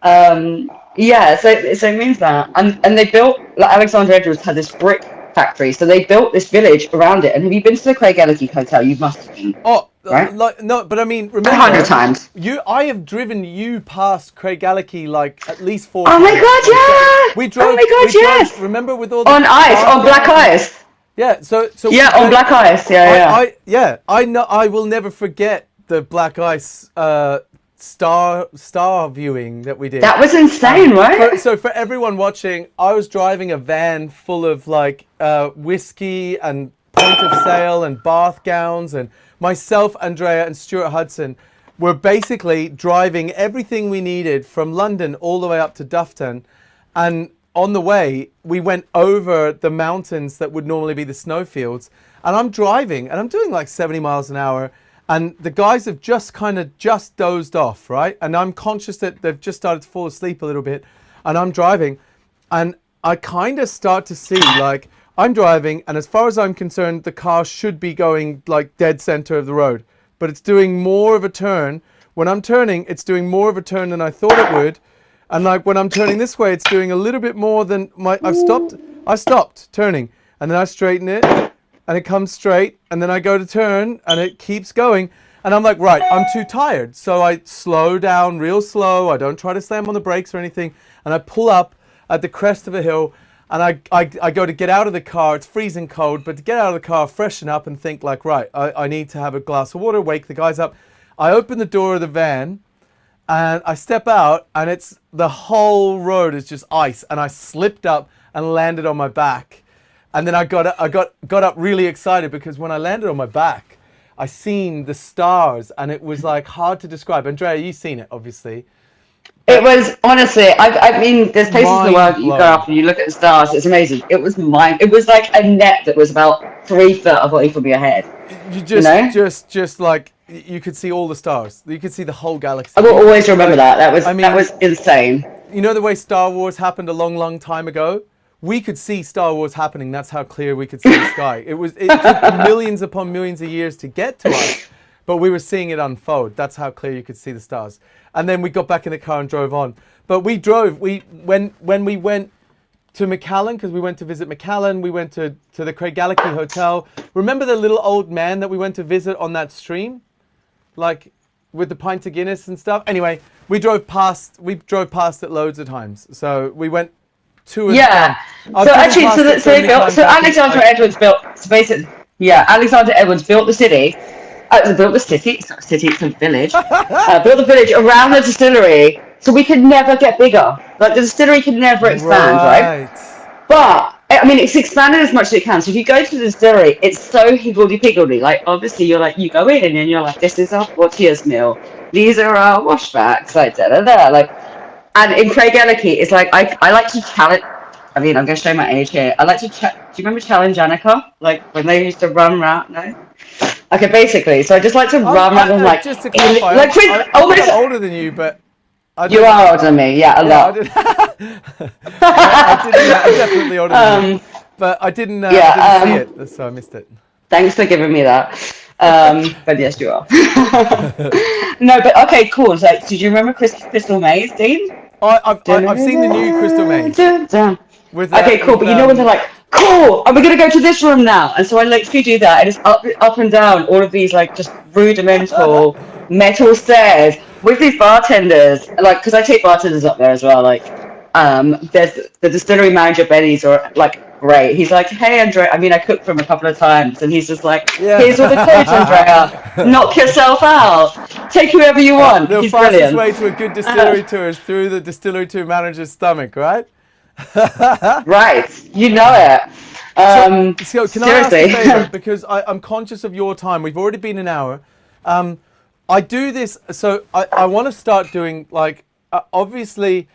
Yeah. So it means that, and they built, like Alexander Edwards had this brick factory, so they built this village around it. And have you been to the Craigellachie Hotel? You must have been. Oh, right? Like no, but I mean, remember 100 times. I have driven you past Craigellachie like at least 4 Oh times. my god, yeah! We drove. Oh my god, yes! Drove, remember with all the on ice, on black ice. Yeah, so yeah, on black ice. Yeah. I know. I will never forget the black ice star viewing that we did. That was insane, right? So for everyone watching, I was driving a van full of like whiskey and point of sale and bath gowns, and myself, Andrea, and Stuart Hudson were basically driving everything we needed from London all the way up to Dufftown. And on the way, we went over the mountains that would normally be the snowfields. And I'm driving, and I'm doing like 70 miles an hour. And the guys have just dozed off, right? And I'm conscious that they've just started to fall asleep a little bit. And I'm driving, and I kind of start to see, like, I'm driving, and as far as I'm concerned, the car should be going like dead center of the road. But it's doing more of a turn. When I'm turning, it's doing more of a turn than I thought it would. And like when I'm turning this way, it's doing a little bit more than I stopped turning, and then I straighten it, and it comes straight, and then I go to turn, and it keeps going. And I'm like, right, I'm too tired. So I slow down real slow. I don't try to slam on the brakes or anything. And I pull up at the crest of a hill, and I go to get out of the car. It's freezing cold, but to get out of the car, freshen up, and think like, right, I need to have a glass of water, wake the guys up. I open the door of the van, and I step out, and it's the whole road is just ice. And I slipped up and landed on my back. And then I got up really excited, because when I landed on my back, I seen the stars, and it was like hard to describe. Andrea, you've seen it, obviously. It was, honestly, I mean, there's places in the world that you go up and you look at the stars. It's amazing. It was like a net that was about 3 foot away from your head. You just like, you could see all the stars. You could see the whole galaxy. I will always remember that. That was insane. You know the way Star Wars happened a long, long time ago? We could see Star Wars happening. That's how clear we could see the sky. It took millions upon millions of years to get to us, but we were seeing it unfold. That's how clear you could see the stars. And then we got back in the car and drove on. But when we went to Macallan, because we went to visit Macallan, we went to the Craigellachie Hotel. Remember the little old man that we went to visit on that stream? Like with the pint of Guinness and stuff? Anyway, we drove past it loads of times. So we went to and from. So actually, Alexander Edwards built, so basically, Alexander Edwards built the city. Built the city. It's not a city, it's a village. Built the village around the distillery, so we could never get bigger. Like the distillery could never expand, right? But I mean, it's expanded as much as it can. So if you go to the distillery, it's so higgledy-piggledy. Like obviously, you go in and you're like, this is our Portier's mill. These are our washbacks. Like da-da-da. Like, and in Craigellachie, it's like I like to challenge. I mean, I'm going to show my age here. I like to do you remember Challenge Annika? Like when they used to run around? No. Okay, basically, so I just like to run around and like, just to clarify, like I'm almost. older than you, but I You don't, are older than me, yeah, a yeah, lot. I'm definitely older than you, but I didn't see Yeah. it, so I missed it. Thanks for giving me that. But yes, you are. No, but okay, cool. So, did you remember Crystal Maze, Dean? I've seen the new Crystal Maze with Okay, cool. But you know when they're like, cool, and we're gonna go to this room now, and so I literally do that, and it's up and down all of these like just rudimental metal stairs with these bartenders, like because I take bartenders up there as well. Like, there's the distillery manager Benny's or like great. He's like, hey Andrea. I mean, I cooked for him a couple of times, and he's just like, here's all the codes, Andrea. Knock yourself out. Take whoever you want. The He's fastest brilliant. way to a good distillery tour is through the distillery tour manager's stomach, right? Right, you know it. So can I ask Seriously. a favor? Because I'm conscious of your time. We've already been an hour. I do this, so I want to start doing, like, obviously,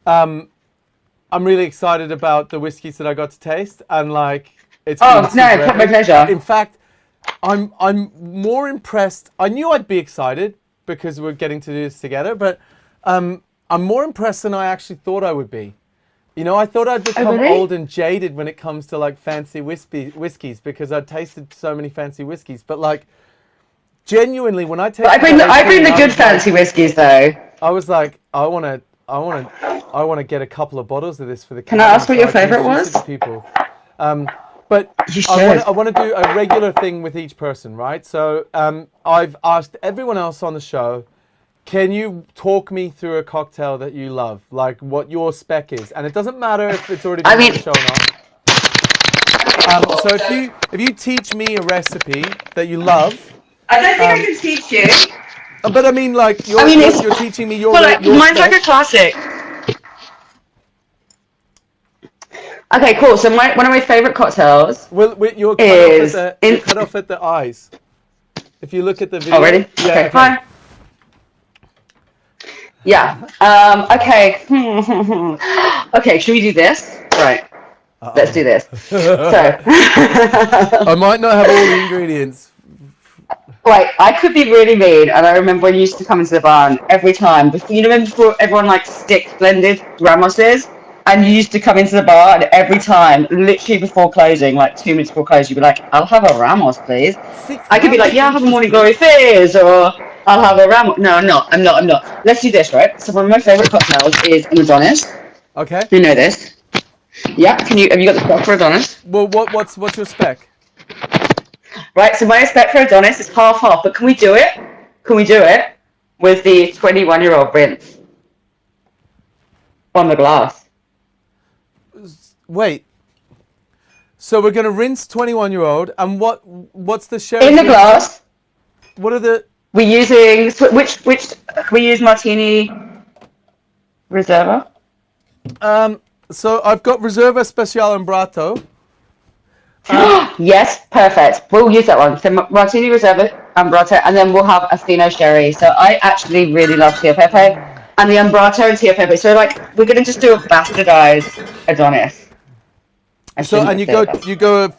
I'm really excited about the whiskeys that I got to taste. And, like, it's been super my epic. pleasure. In fact, I'm more impressed. I knew I'd be excited because we're getting to do this together, but I'm more impressed than I actually thought I would be. You know, I thought I'd become really? old and jaded when it comes to like fancy whiskeys because I'd tasted so many fancy whiskeys. But like, genuinely, when I tasted, I bring the good fancy whiskies though. I was like, I want to get a couple of bottles of this for the. Can I ask what your favorite introduce it was? to people. But You I want to do a regular thing with each person, right? So I've asked everyone else on the show. Can you talk me through a cocktail that you love, like what your spec is? And it doesn't matter if it's already been on the show or not. So if you teach me a recipe that you love, I don't think I can teach you. but I mean like you're teaching me your mine's spec. like a classic. Okay, cool. So one of my favorite cocktails. Well, you're cut off at the eyes. If you look at the video. Oh, really? Yeah, okay. Fine. Yeah. Okay. Okay. Should we do this? Right. Let's do this. So. I might not have all the ingredients. Right. I could be really mean, and I remember when you used to come into the barn every time. Before everyone like stick blended Ramoses, and you used to come into the bar, and every time, literally before closing, like 2 minutes before closing, you'd be like, "I'll have a Ramos, please." I could be like, "Yeah, I'll have a Morning Glory Fizz," or I'll have a Ramos. No, I'm not. Let's do this, right? So one of my favorite cocktails is an Adonis. Okay. You know this. Yeah. Have you got the spec for Adonis? Well, what's your spec? Right. So my spec for Adonis is half, but can we do it? Can we do it with the 21-year-old rinse on the glass? Wait. So we're gonna rinse 21-year-old, and what's the sherry in the glass? What are the? We're using which we use Martini Reserva. So I've got Reserva Special Ambrato. Yes, perfect. We'll use that one. So Martini Reserva Ambrato, and then we'll have a Fino Sherry. So I actually really love Tio Pepe, and the Ambrato and Tio Pepe. So like we're gonna just do a bastardized Adonis. So and you go.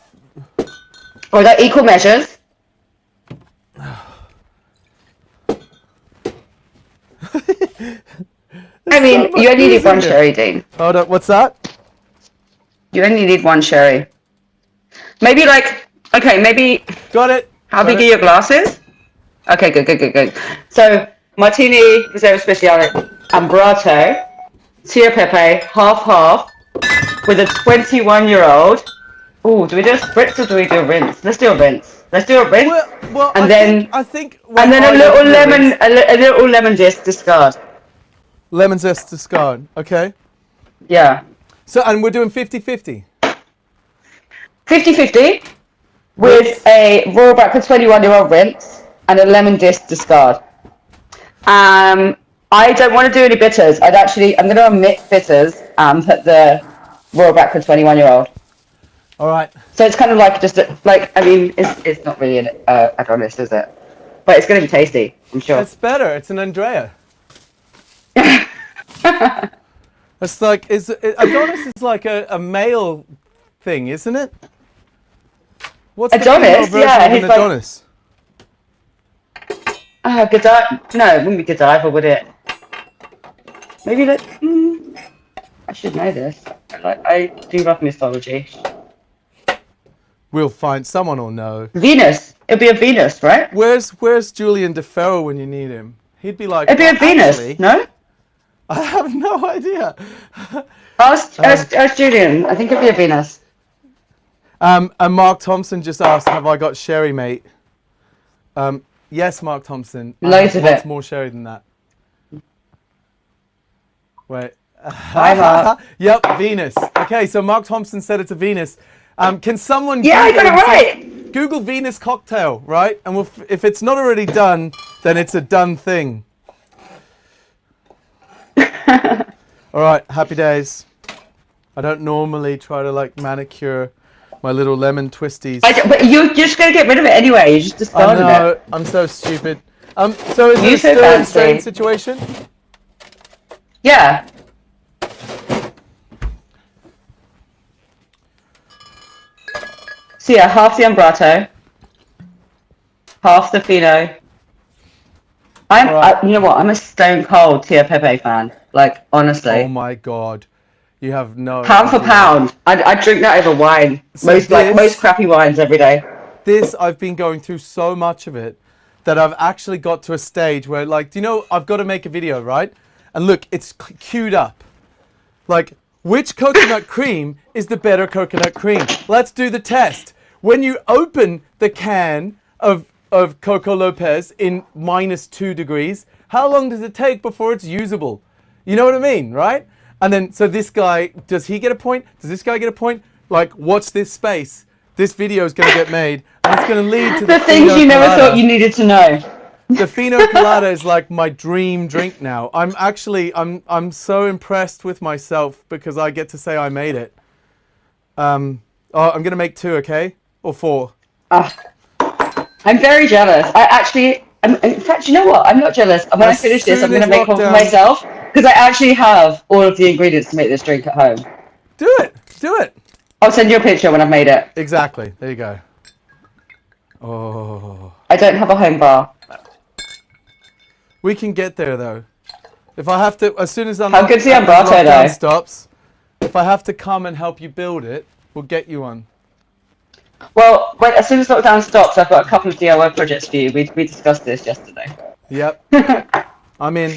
Or they're equal measures. I mean, you only need one sherry, Dean. Hold up, what's that? You only need one sherry. Maybe maybe. Got it. How big are your glasses? Okay, good. So, Martini Reserva Speciale Ambrato, Tio Pepe, half, with a 21-year-old. Ooh, do we do a spritz or do we do a rinse? Let's do a rinse. Well, and I think and then a little lemon discard. Lemon zest discard. Okay. Yeah. So, and we're doing 50-50. 50-50 with a Royal Bradford 21-year-old rinse and a lemon discard. I don't want to do any bitters. I'm going to omit bitters and put the Royal Bradford 21-year-old. All right. So it's kind of like it's not really an Adonis, is it? But it's going to be tasty, I'm sure. It's better. It's an Andrea. It's like Adonis is like a male thing, isn't it? What's Adonis? the female version of an Adonis? Godiva. No, it wouldn't be Godiva, would it? Maybe that. I should know this. I do love mythology. We'll find someone will know. Venus. It'd be a Venus, right? Where's Julian DeFerro when you need him? He'd be like, It'd be a Venus, actually, no? I have no idea. Ask Julian. I think it'd be a Venus. And Mark Thompson just asked, have I got sherry, mate? Yes, Mark Thompson. Loads of Lots it. more sherry than that. Wait. Hi, Mark. Yep, Venus. Okay, so Mark Thompson said it's a Venus. Can someone Yeah, I got it right. Google Venus cocktail, right? And if it's not already done, then it's a done thing. All right, happy days. I don't normally try to like manicure my little lemon twisties. But you're just going to get rid of it anyway. You just I discarded know, it. I'm so stupid. So is You this so still a fancy. strange situation? Yeah. So yeah, half the Umbrato, half the Fino. Right. You know what? I'm a stone cold Tia Pepe fan. Like, honestly. Oh my god. You have no Pound for idea. pound. I drink that over wine. So Most crappy wines every day. This, I've been going through so much of it that I've actually got to a stage where, like, do you know, I've got to make a video, right? And look, it's queued up. Like, which coconut cream is the better coconut cream? Let's do the test. When you open the can of Coco Lopez in -2 degrees, how long does it take before it's usable? You know what I mean, right? And then, so this guy, does he get a point? Does this guy get a point? Like, watch this space. This video is going to get made, and it's going to lead to The things you never Colada. thought you needed to know. The Fino Colada is like my dream drink now. I'm so impressed with myself because I get to say I made it. I'm going to make 2, okay? Or 4. I'm very jealous. In fact, you know what? I'm not jealous. When I As finish this, I'm soon going to as make one for lockdown- myself because I actually have all of the ingredients to make this drink at home. Do it. Do it. I'll send you a picture when I've made it. Exactly. There you go. Oh. I don't have a home bar. We can get there though. If I have to, as soon as How good's the Umbrato, lockdown though? stops, if I have to come and help you build it, we'll get you one. Well, as soon as lockdown stops, I've got a couple of DIY projects for you. We discussed this yesterday. Yep. I'm in.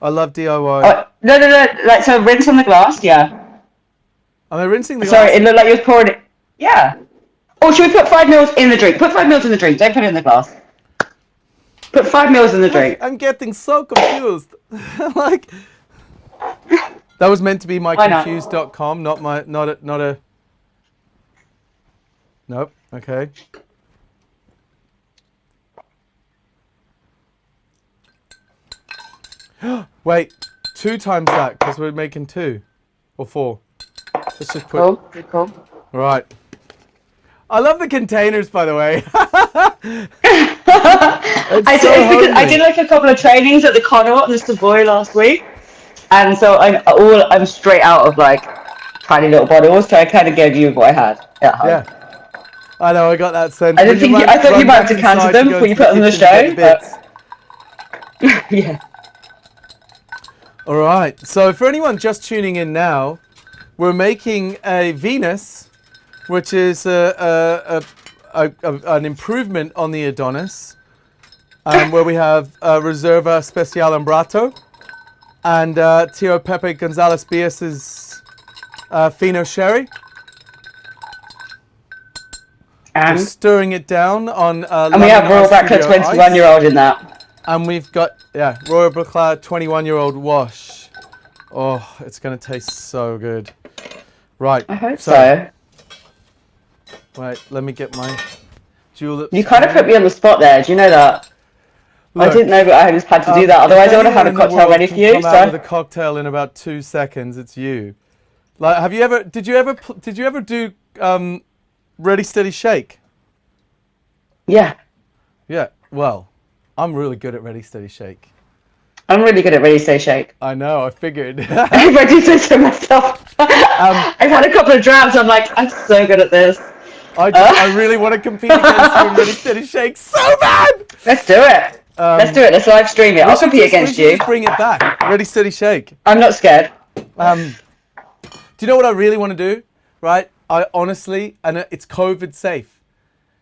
I love DIY. No. Like, so rinse on the glass, yeah. Am I rinsing the Sorry, glass? it looked like you was pouring it. Yeah. Or should we put 5 mils in the drink? Put 5 mils in the drink. Don't put it in the glass. Put 5 mils in the drink. I'm getting so confused. Like, that was meant to be my Why not? confused.com, not a. Nope. Okay. Wait, 2 times that because we're making 2 or 4. Let's just put. Cool. Right. I love the containers, by the way. It's because I did like a couple of trainings at the Connaught and the Savoy last week, and so I'm straight out of like tiny little bottles. So I kind of gave you what I had at home. Yeah. I know. I got that sense. I didn't think I thought you might have decanted them before you put them on the show. But yeah. All right. So for anyone just tuning in now, we're making a Venus, which is an improvement on the Adonis, where we have Reserva Special Umbrato and Tio Pepe Gonzalez Bias's Fino Sherry. We're And stirring it down on. we have Royal Backler Studio 21-year-old in that. And we've got, Royal Backler 21-year-old wash. Oh, it's going to taste so good. Right. I hope so. Wait, let me get my julep. You kind of put me on the spot there. Do you know that? I Look, didn't know, but I just had to do that. Otherwise, I would have had a anyone in the cocktail world ready can for you. come out with a cocktail in about 2 seconds. It's you. Like, did you ever do Ready Steady Shake? Yeah, Yeah. Well, I'm really good at Ready Steady Shake. I'm really good at Ready Stay Shake. I know. I figured. I ready to to myself. I've had a couple of drams. I'm like, I'm so good at this. I really want to compete against you in Ready Steady Shake so bad. Let's do it. Let's do it. Let's live stream it. I'll compete against you. Just bring it back. Ready, steady, shake. I'm not scared. Do you know what I really want to do? Right? I honestly, and it's COVID safe,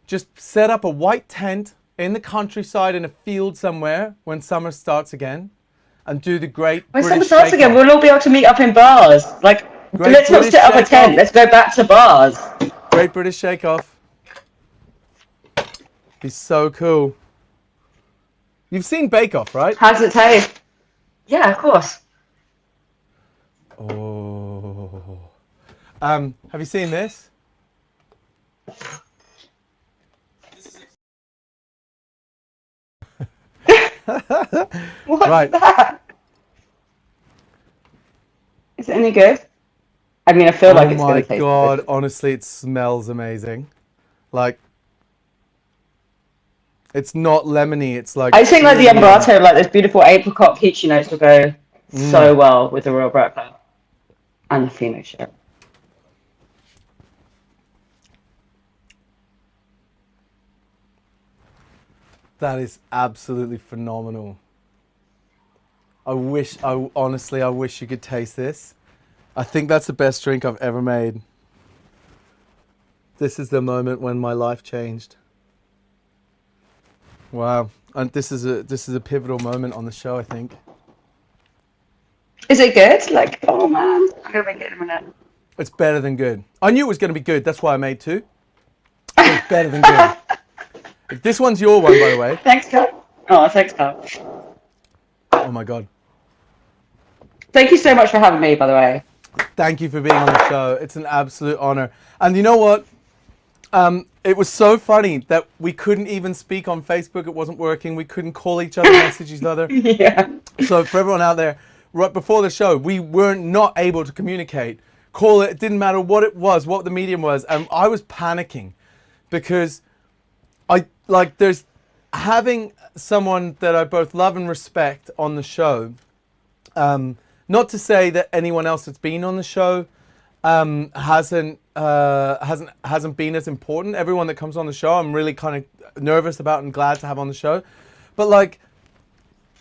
just set up a white tent in the countryside in a field somewhere when summer starts again, and do the great When British summer starts again, shake-off. we'll all be able to meet up in bars. Like, Great let's not British set up a tent. shake-off. Let's go back to bars. Great British Shake Off. Be so cool. You've seen Bake Off, right? How does it taste? Yeah, of course. Oh. Have you seen this? What's Right. that? Is it any good? I mean, I feel like it's Oh going my to taste god, good. honestly, it smells amazing. Like, it's not lemony, it's like... I just think like the really, Ambrato, like those beautiful apricot peachy notes will go so well with the Royal Breakfast and the Fino Show. That is absolutely phenomenal. Honestly, I wish you could taste this. I think that's the best drink I've ever made. This is the moment when my life changed. Wow. And this is a pivotal moment on the show, I think. Is it good? Like, oh man, I'm gonna make it in a minute. It's better than good. I knew it was going to be good. That's why I made two. But it's better than good. This one's your one, by the way. Thanks, Carl. Oh, thanks, Carl. Oh my god. Thank you so much for having me, by the way. Thank you for being on the show. It's an absolute honor. And you know what? It was so funny that we couldn't even speak on Facebook. It wasn't working. We couldn't call each other, message each other. Yeah. So for everyone out there, right before the show, we weren't not able to communicate. Call it didn't matter what it was, what the medium was. And I was panicking because there's having someone that I both love and respect on the show. Not to say that anyone else that's been on the show hasn't been as important. Everyone that comes on the show, I'm really kind of nervous about and glad to have on the show. But like,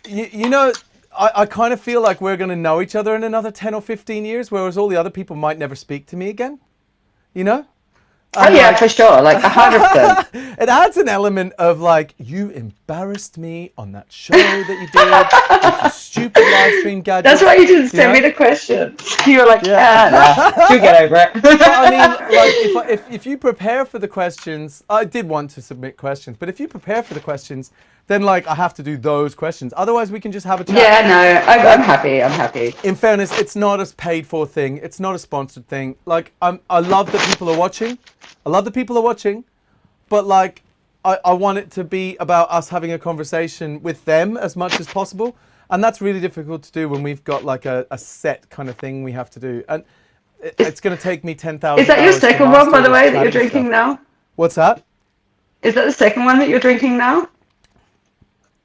you know, I kind of feel like we're going to know each other in another 10 or 15 years, whereas all the other people might never speak to me again. You know? Oh yeah, for sure. Like 100%. It adds an element of like, you embarrassed me on that show that you did with your stupid live stream gadget. That's why you didn't send me the question. You were like, nah, you'll get over it. But I mean, like, if you prepare for the questions, I did want to submit questions, but if you prepare for the questions, then like I have to do those questions. Otherwise, we can just have a chat. Yeah, no, I'm happy. I'm happy. In fairness, it's not a paid for thing. It's not a sponsored thing. Like, I love that people are watching. I love that people are watching, but like, I want it to be about us having a conversation with them as much as possible. And that's really difficult to do when we've got like a set kind of thing we have to do. And it's going to take me 10,000 Is that your second one, by the way, that you're drinking now? What's that? Is that the second one that you're drinking now?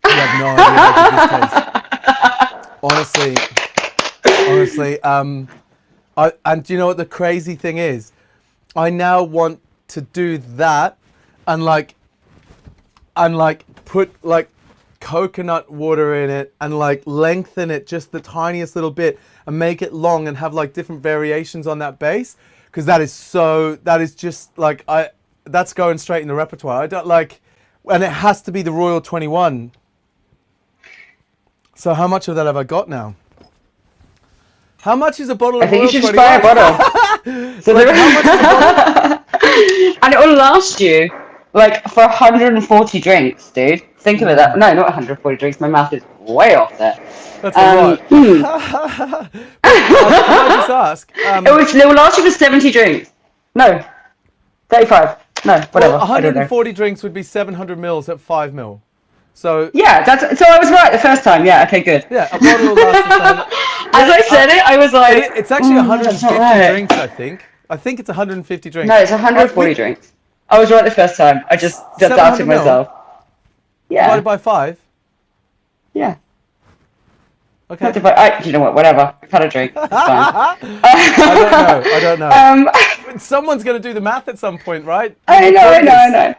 You have no idea how good this tastes. Honestly, and do you know what the crazy thing is? I now want to do that and like put like coconut water in it and like lengthen it just the tiniest little bit and make it long and have like different variations on that base, because that is just like that's going straight in the repertoire. I don't like, and it has to be the Royal 21. So how much of that have I got now? How much is a bottle of I think Royal you should 21? just buy a bottle. So Like, how much is a bottle? and it will last you like for 140 drinks, dude. Think of it that. No, not 140 drinks. My mouth is way off there. That's a lot. Can I just ask? It will last you for 70 drinks. No, 35. No, whatever. Well, I don't know. 140 drinks would be 700 mils at 5 mil. So Yeah, so I was right the first time. Yeah, okay, good. yeah, a bottle will last. As I said it, I was like, It's actually that's 150 not right. drinks, I think. I think it's 150 drinks. No, it's 140 drinks. I was right the first time. I just 700 doubted mil? myself. Yeah. Divided by 5. Yeah. Okay. Do you know what? Whatever. I've had a drink. It's fine. I don't know. Um, Someone's going to do the math at some point, right? I know.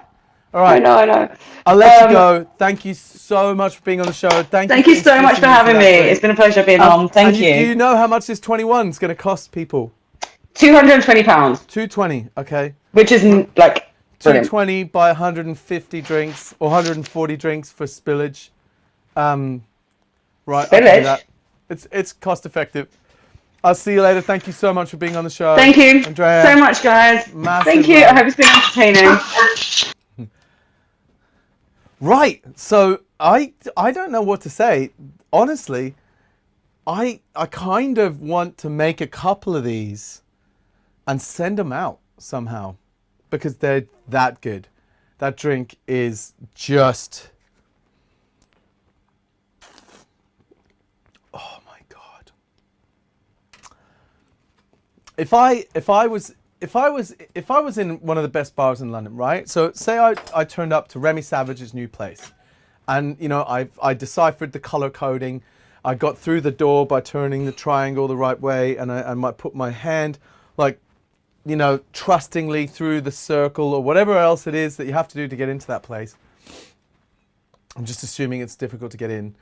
All right. I know. I'll let you go. Thank you so much for being on the show. Thank you so much for having me. It's been a pleasure being on. Thank you. Do you know how much this 21 is going to cost people? £220. 220. Okay. Which is like brilliant. 220 by 150 drinks or 140 drinks for spillage. Right. Spillage? It's cost effective. I'll see you later. Thank you so much for being on the show. Thank you Andrea, so much, guys. Massive Thank you. I hope it's been entertaining. Right. So I don't know what to say. Honestly, I kind of want to make a couple of these and send them out somehow because they're that good. That drink is just, oh my God. If I was in one of the best bars in London, right? So say I turned up to Remy Savage's new place, and you know I deciphered the color coding. I got through the door by turning the triangle the right way, and I might put my hand, like, you know, trustingly through the circle or whatever else it is that you have to do to get into that place. I'm just assuming it's difficult to get in.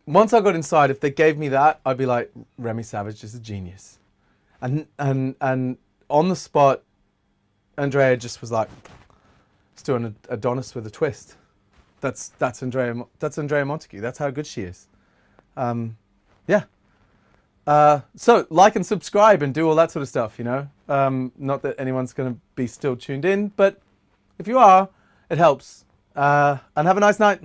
Once I got inside, if they gave me that, I'd be like, Remy Savage is a genius. And on the spot, Andrea just was like, let's do an Adonis with a twist. That's Andrea Montague. That's how good she is. Yeah. So like and subscribe and do all that sort of stuff, you know. Not that anyone's going to be still tuned in, but if you are, it helps. And have a nice night.